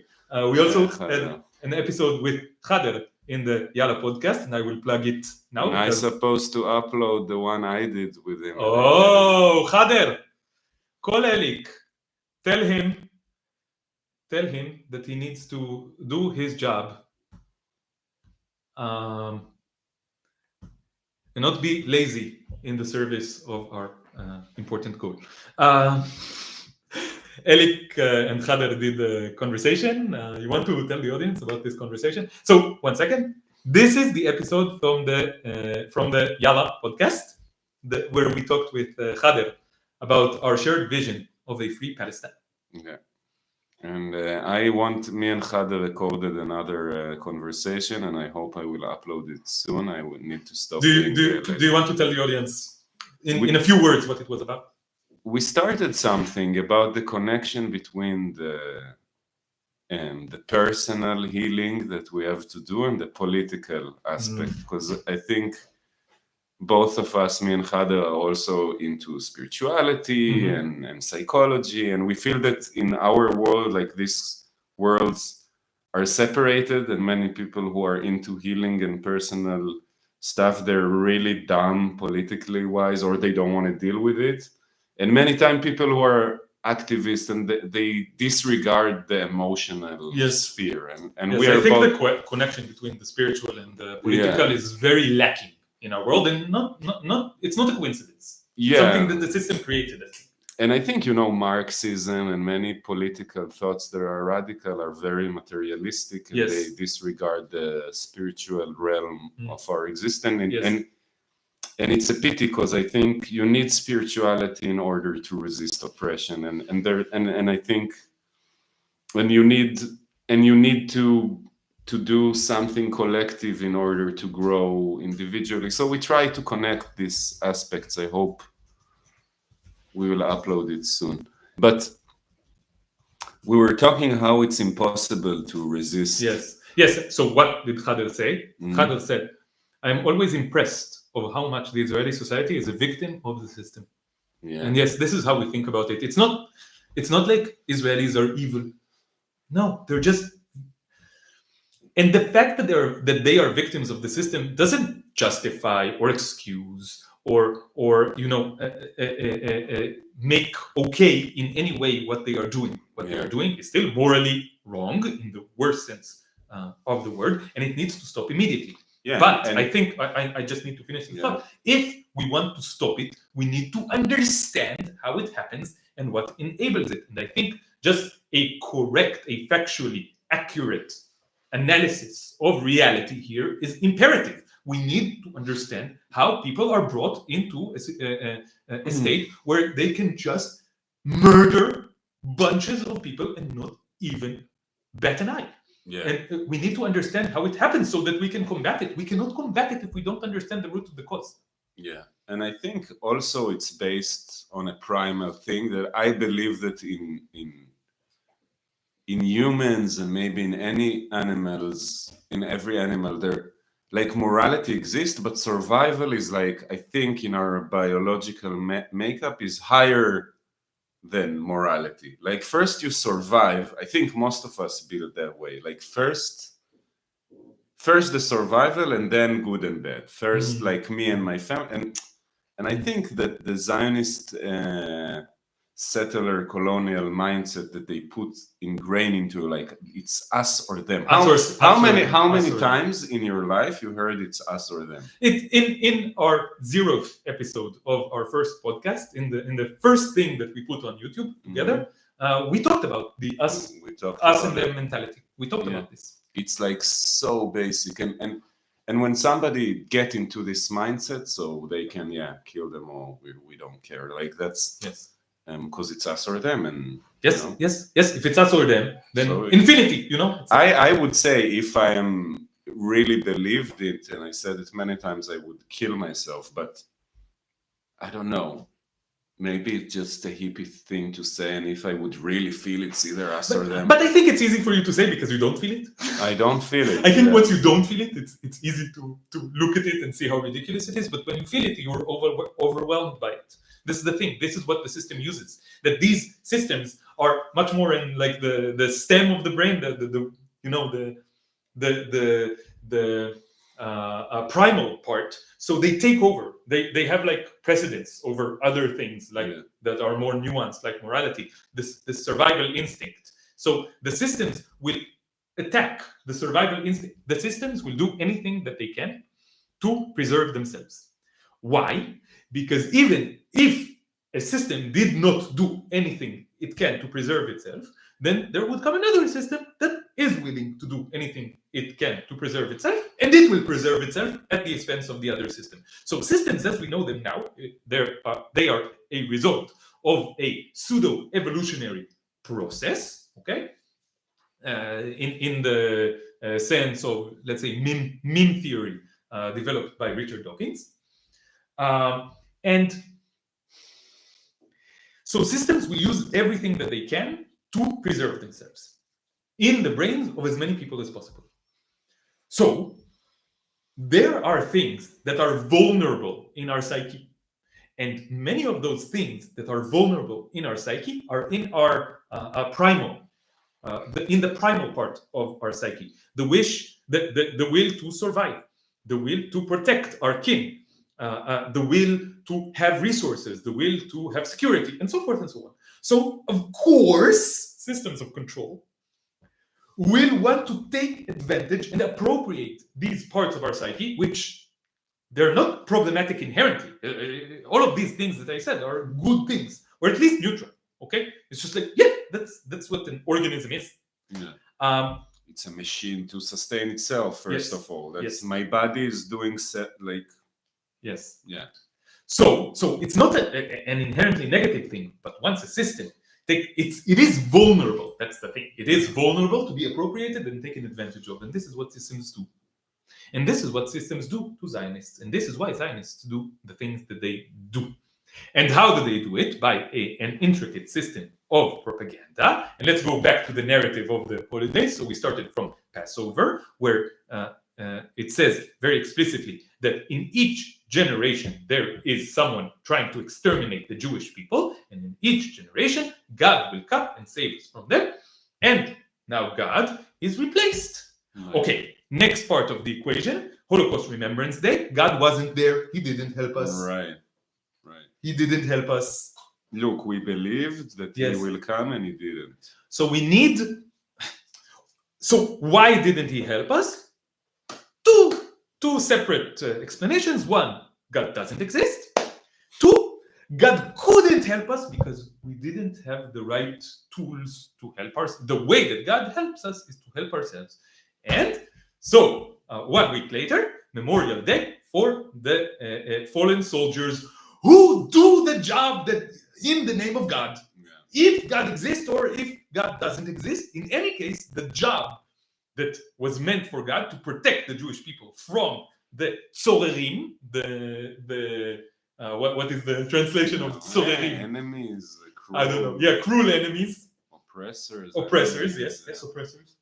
We also had an episode with Khader in the Yalla podcast, and I will plug it now. I'm supposed to upload the one I did with him. Oh, Khader, call Elik. Tell him that he needs to do his job and not be lazy in the service of our important goal. Elik and Khader did a conversation. You want to tell the audience about this conversation? So, 1 second. This is the episode from the Yalla podcast, where we talked with Khader about our shared vision of a free Palestine. Yeah. And me and Khader recorded another conversation, and I hope I will upload it soon. I would need to stop. Do you want to tell the audience in a few words what it was about? We started something about the connection between the personal healing that we have to do and the political aspect, because I think both of us, me and Khader, are also into spirituality and psychology, and we feel that in our world, like, these worlds are separated, and many people who are into healing and personal stuff, they're really dumb politically wise, or they don't want to deal with it. And many times people who are activists, and they disregard the emotional sphere. And yes, we are I think both... the connection between the spiritual and the political is very lacking in our world, and not it's not a coincidence. Yeah. Something that the system created, I think. And I think, Marxism and many political thoughts that are radical are very materialistic, and they disregard the spiritual realm of our existence. And it's a pity, because I think you need spirituality in order to resist oppression, and I think when you need to do something collective in order to grow individually. So we try to connect these aspects. I hope we will upload it soon. But we were talking how it's impossible to resist. Yes. So what did Khader say? Khader said, "I'm always impressed of how much the Israeli society is a victim of the system." Yeah. And yes, this is how we think about it. It's not like Israelis are evil. No, they're just... And the fact that they are victims of the system doesn't justify or excuse or make okay in any way what they are doing. What they are doing is still morally wrong in the worst sense of the word, and it needs to stop immediately. Yeah, but I think I just need to finish this thought. If we want to stop it, we need to understand how it happens and what enables it. And I think just a correct, a factually accurate analysis of reality here is imperative. We need to understand how people are brought into a state where they can just murder bunches of people and not even bat an eye. Yeah. And we need to understand how it happens so that we can combat it. We cannot combat it if we don't understand the root of the cause. Yeah. And I think also it's based on a primal thing that I believe that in humans and maybe in any animals, in every animal, there, like, morality exists, but survival is, like, I think in our biological makeup is higher than morality. Like, first you survive. I think most of us build that way. Like, first the survival, and then good and bad. First, like me and my family, and I think that the Zionist settler colonial mindset that they put ingrained into, like, it's us or them. How many times in your life you heard it's us or them? In our 0th episode of our first podcast, in the first thing that we put on YouTube together, we talked about the us and them mentality. We talked about this. It's like so basic, and when somebody get into this mindset, so they can kill them all. We don't care. Like, that's because it's us or them, and yes. If it's us or them, then so infinity. I would say, if I am really believed it, and I said it many times, I would kill myself. But I don't know. Maybe it's just a hippie thing to say, and if I would really feel it's either us or them. But I think it's easy for you to say because you don't feel it. I don't feel it. I think once you don't feel it, it's easy to look at it and see how ridiculous it is. But when you feel it, you're overwhelmed by it. This is the thing. This is what the system uses. That these systems are much more in, like, the stem of the brain, the primal part. So they take over. They have, like, precedence over other things, like that are more nuanced, like morality. This survival instinct. So the systems will attack the survival instinct. The systems will do anything that they can to preserve themselves. Why? Because even if a system did not do anything it can to preserve itself, then there would come another system that is willing to do anything it can to preserve itself, and it will preserve itself at the expense of the other system. So systems, as we know them now, they are a result of a pseudo-evolutionary process, okay? In the sense of, let's say, meme theory developed by Richard Dawkins. And so systems will use everything that they can to preserve themselves in the brains of as many people as possible. So there are things that are vulnerable in our psyche. And many of those things that are vulnerable in our psyche are in our primal, in the primal part of our psyche. The wish, the will to survive, the will to protect our kin, the will to have resources, the will to have security, and so forth and so on. So, of course, systems of control will want to take advantage and appropriate these parts of our psyche, which they're not problematic inherently. All of these things that I said are good things, or at least neutral. Okay, it's just like, yeah, that's what an organism is. Yeah. It's a machine to sustain itself. First of all, that's my body is doing yes. Yeah. So it's not an inherently negative thing, but once a system it is vulnerable. That's the thing. It is vulnerable to be appropriated and taken advantage of, and this is what systems do. And this is what systems do to Zionists, and this is why Zionists do the things that they do. And how do they do it? By an intricate system of propaganda. And let's go back to the narrative of the holidays. So we started from Passover, where it says very explicitly that in each generation there is someone trying to exterminate the Jewish people, and in each generation God will come and save us from them. And now God is replaced. Okay, next part of the equation, Holocaust Remembrance Day. God wasn't there. He didn't help us. Right. He didn't help us. Look, we believed that he will come and he didn't. So why didn't he help us? Two separate explanations. One, God doesn't exist. Two, God couldn't help us because we didn't have the right tools to help ourselves. The way that God helps us is to help ourselves. And so 1 week later, Memorial Day for the fallen soldiers who do the job that in the name of God. Yeah. If God exists or if God doesn't exist, in any case, the job that was meant for God to protect the Jewish people from the Tzorerim, what is the translation of Tzorerim? Enemies. I don't know. Yeah, cruel enemies. Oppressors. Yes, oppressors.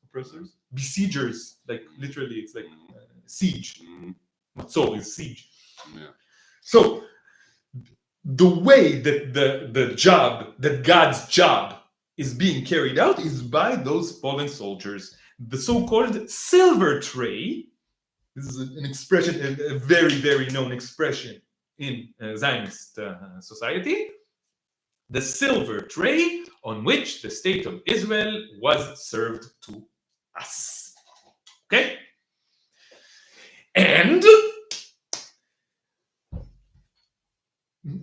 Besiegers, like literally, it's like siege. Matzor is siege. Yeah. So the way that that God's job is being carried out is by those fallen soldiers. The so-called silver tray. This is an expression, a very, very known expression in Zionist society. The silver tray on which the state of Israel was served to us. Okay? And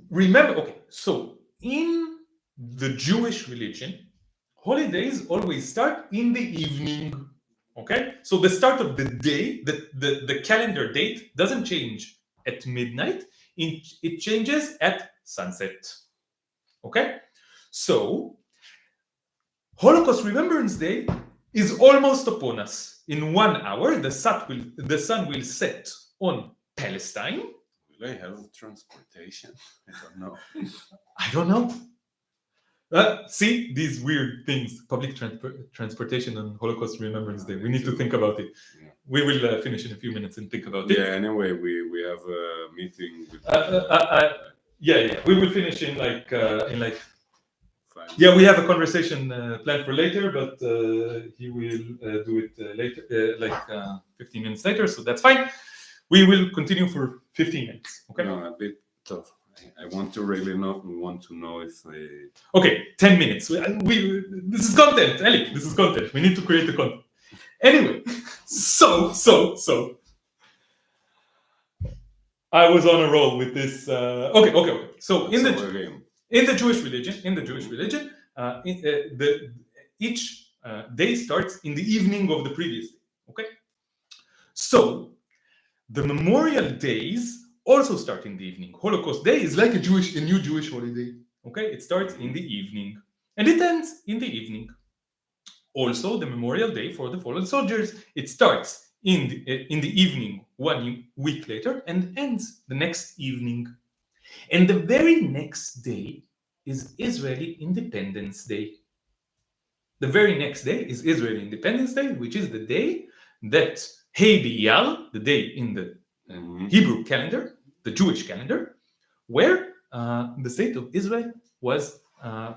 remember, okay, so in the Jewish religion, holidays always start in the evening. Okay? So the start of the day, the calendar date doesn't change at midnight, it changes at sunset. Okay? So Holocaust Remembrance Day is almost upon us. In 1 hour, the sun will set on Palestine. Will they have transportation? I don't know. See these weird things, public transportation on Holocaust Remembrance Day. We need to think about it. Yeah. We will finish in a few minutes and think about it. Yeah, anyway, we have a meeting with yeah. We will finish in like 5 Yeah, we have a conversation planned for later, but he will do it later, 15 minutes later, so that's fine. We will continue for 15 minutes. Okay. No, a bit tough. I want to really want to know if I... Okay, 10 minutes. This is content, Elik. This is content. We need to create the content. Anyway, so I was on a roll with this. Okay. So in the Jewish religion, each day starts in the evening of the previous day. Okay. So the memorial days also start in the evening. Holocaust Day is like a new Jewish holiday. Okay, it starts in the evening and it ends in the evening. Also, the Memorial Day for the fallen soldiers, it starts in the evening 1 week later and ends the next evening. And the very next day is Israeli Independence Day. The very next day is Israeli Independence Day, which is the day that Hey B'Iyar, the day in the Hebrew calendar, the Jewish calendar, where the state of Israel was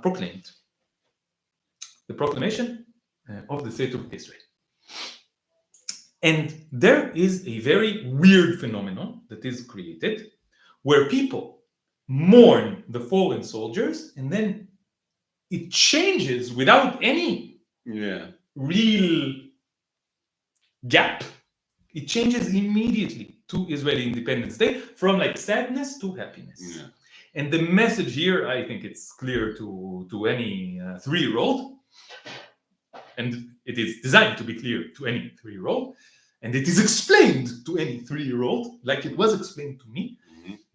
proclaimed. The proclamation of the state of Israel. And there is a very weird phenomenon that is created where people mourn the fallen soldiers and then it changes without any real gap. It changes immediately to Israeli Independence Day from like sadness to happiness. And the message here, I think it's clear to any 3-year-old, and it is designed to be clear to any 3-year-old, and it is explained to any 3-year-old, like it was explained to me,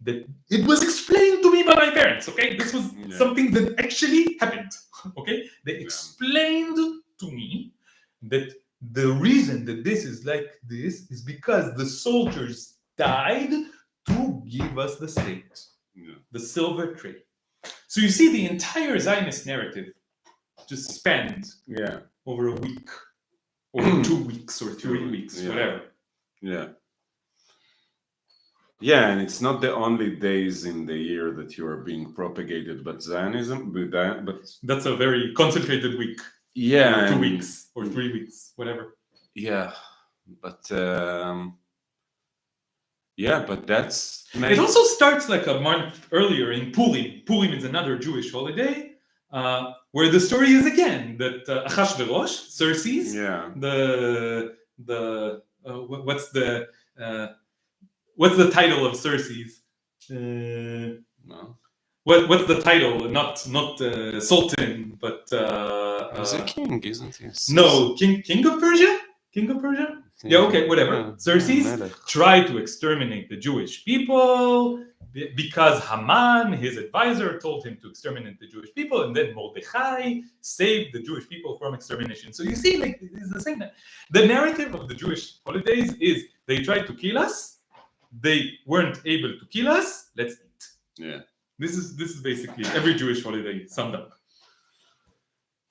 that it was explained to me by my parents, okay? This was something that actually happened, okay? They explained to me that the reason that this is like this is because the soldiers died to give us the state, the silver tray. So you see the entire Zionist narrative just spanned over a week, or 2 weeks, or 3 weeks, whatever. Yeah, and it's not the only days in the year that you are being propagated, but Zionism, but that's a very concentrated week. Yeah, 2 weeks or 3 weeks, whatever. Yeah, but that's. It also starts like a month earlier in Purim. Purim is another Jewish holiday, where the story is again that Achashverosh, Xerxes, what's the title of Xerxes? No. What's the title? Not Sultan, but he's a king, isn't he? No, King of Persia. King of Persia. Yeah, okay, whatever. Xerxes tried to exterminate the Jewish people because Haman, his advisor, told him to exterminate the Jewish people, and then Mordechai saved the Jewish people from extermination. So you see, like, it's the same. The narrative of the Jewish holidays is they tried to kill us, they weren't able to kill us, let's eat. Yeah. This is basically every Jewish holiday summed up.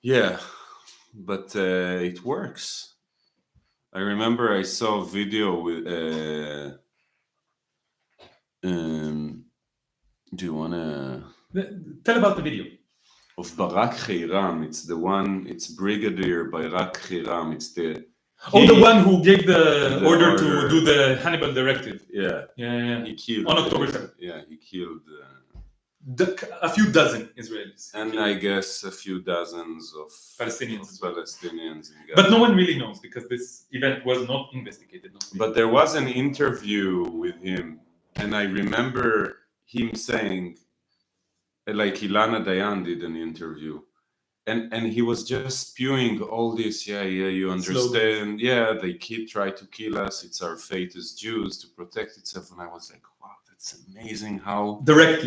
Yeah, but it works. I remember I saw a video with. Do you wanna tell about the video? Of Barak Heiram. It's the one. It's Brigadier Barak Heiram. It's the. The one who gave the order to do the Hannibal directive. Yeah. He killed on October 7th. Yeah, he killed. A few dozen Israelis. And I guess a few dozens of Palestinians. But no one really knows because this event was not investigated. But there was an interview with him, and I remember him saying, like Ilana Dayan did an interview, and he was just spewing all this, you understand, they try to kill us, it's our fate as Jews to protect itself, and I was like, wow, that's amazing how direct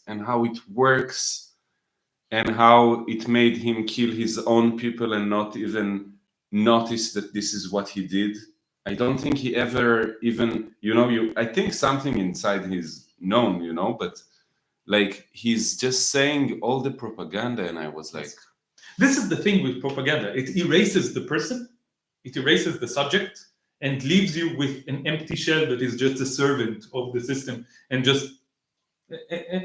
and how it works, and how it made him kill his own people and not even notice that this is what he did. I don't think he ever even, I think something inside he's known, but like he's just saying all the propaganda, and I was like, this is the thing with propaganda. It erases the person, it erases the subject, and leaves you with an empty shell that is just a servant of the system. And just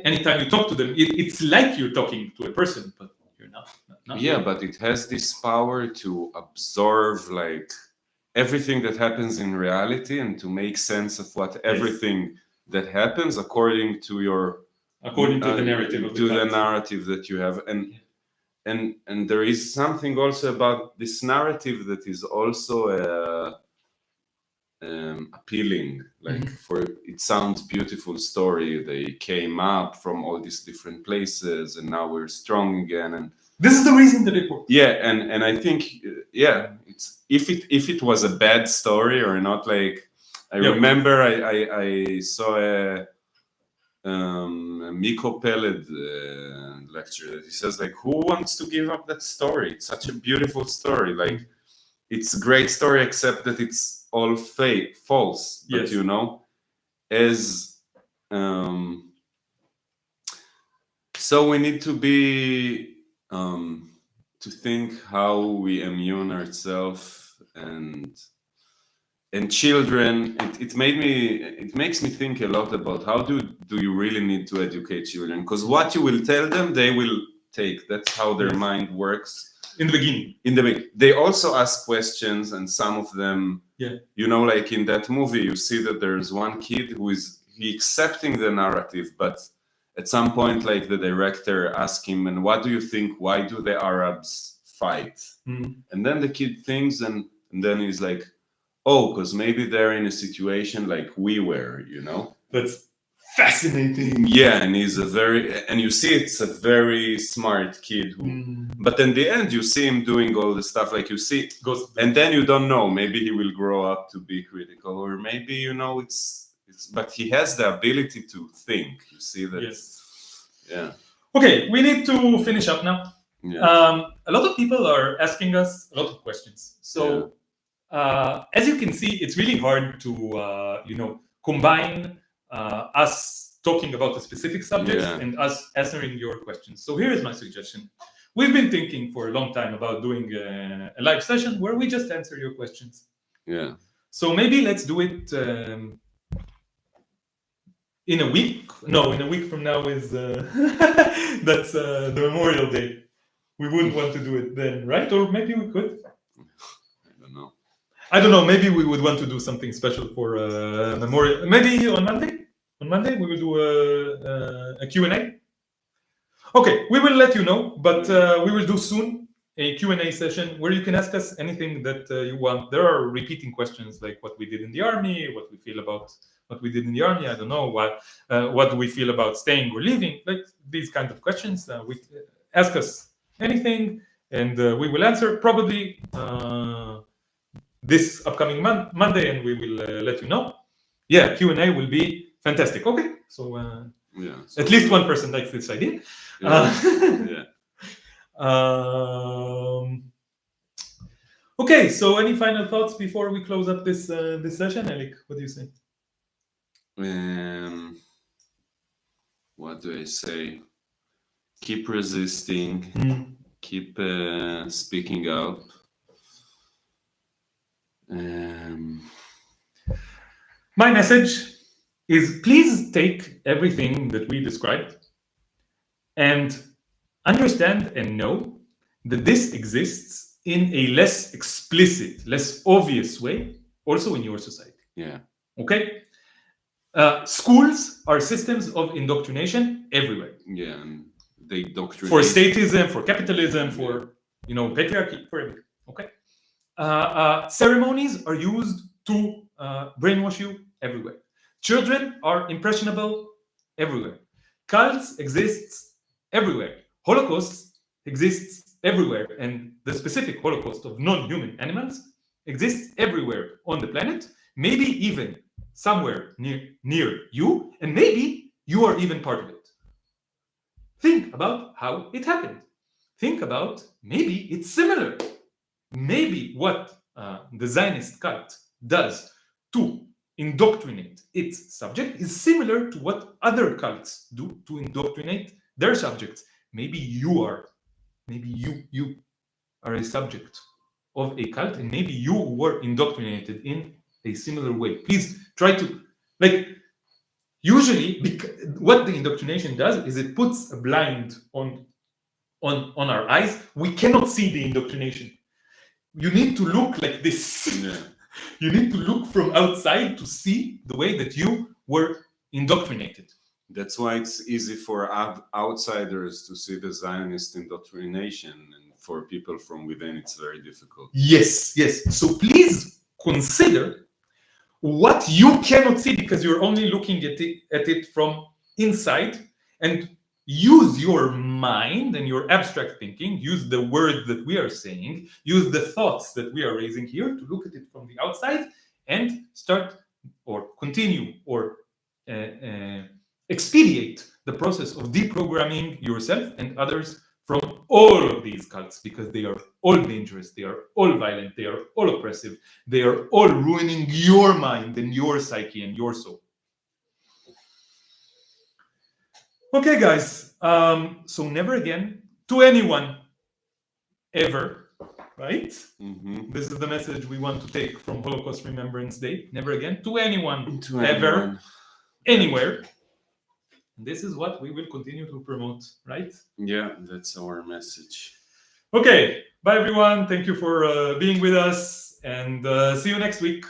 anytime you talk to them, it's like you're talking to a person, but you're not really. But it has this power to absorb like everything that happens in reality and to make sense of what everything that happens according to the narrative of the narrative that you have, and there is something also about this narrative that is also appealing. Like it sounds beautiful story. They came up from all these different places, and now we're strong again. And this is the reason that it works. Yeah, and I think it's if it was a bad story or not. Like I remember I saw a Miko Peled lecture that he says like, who wants to give up that story? It's such a beautiful story. Like it's a great story, except that it's all fake, false. But so we need to be to think how we immune ourselves and children. It makes me think a lot about how do you really need to educate children, because what you will tell them they will take. That's how their mind works. In the beginning. They also ask questions, and some of them, like in that movie, you see that there's one kid who is accepting the narrative, but at some point, like the director asked him, and what do you think? Why do the Arabs fight? And then the kid thinks, and then he's like, oh, because maybe they're in a situation like we were, you know? That's fascinating. Yeah, and and you see it's a very smart kid who, but in the end you see him doing all the stuff like you see, and then you don't know, maybe he will grow up to be critical, or maybe, you know, it's but he has the ability to think, you see that. Yes. Yeah. Okay, we need to finish up now. Yeah. A lot of people are asking us a lot of questions. So as you can see, it's really hard to you know, combine us talking about a specific subject and us answering your questions. So here is my suggestion. We've been thinking for a long time about doing a live session where we just answer your questions. Yeah. So maybe let's do it in a week. No, in a week from now is that's the Memorial Day. We wouldn't want to do it then, right? Or maybe we could. I don't know. Maybe we would want to do something special for Memorial. Maybe on Monday. On Monday we will do a Q&A. Okay, we will let you know, but we will do soon a Q&A session where you can ask us anything that you want. There are repeating questions like what we did in the army, what we feel about what we did in the army. I don't know what do we feel about staying or leaving. Like these kind of questions. We ask us anything, and we will answer probably this upcoming Monday, and we will let you know. Yeah, Q&A will be fantastic. Okay, so at least one person likes this idea. Okay, so any final thoughts before we close up this this session, Elik? What do you say? What do I say? Keep resisting. Keep speaking up. My message is please take everything that we described and understand and know that this exists in a less explicit, less obvious way also in your society. Yeah. Okay? Schools are systems of indoctrination everywhere. Yeah, and they indoctrinate. For statism, for capitalism, for, you know, patriarchy, for everything. Okay? Ceremonies are used to brainwash you everywhere. Children are impressionable everywhere. Cults exists everywhere. Holocaust exists everywhere, and the specific Holocaust of non-human animals exists everywhere on the planet, maybe even somewhere near you, and maybe you are even part of it. Think about how it happened. Think about maybe it's similar. Maybe what the Zionist cult does to indoctrinate its subject is similar to what other cults do to indoctrinate their subjects. Maybe you are a subject of a cult, and maybe you were indoctrinated in a similar way. Please try to, like, usually what the indoctrination does is it puts a blind on our eyes. We cannot see the indoctrination. You need to look like this. Yeah. You need to look from outside to see the way that you were indoctrinated. That's why it's easy for outsiders to see the Zionist indoctrination, and for people from within, it's very difficult. Yes, yes. So please consider what you cannot see because you're only looking at it from inside, and use your mind and your abstract thinking, use the words that we are saying, use the thoughts that we are raising here to look at it from the outside and start or continue or expedite the process of deprogramming yourself and others from all of these cults, because they are all dangerous, they are all violent, they are all oppressive, they are all ruining your mind and your psyche and your soul. Okay, guys, so never again to anyone, ever, right? This is the message we want to take from Holocaust Remembrance Day. Never again to anyone, ever, anywhere. This is what we will continue to promote, right? Yeah, that's our message. Okay, bye everyone. Thank you for being with us, and see you next week.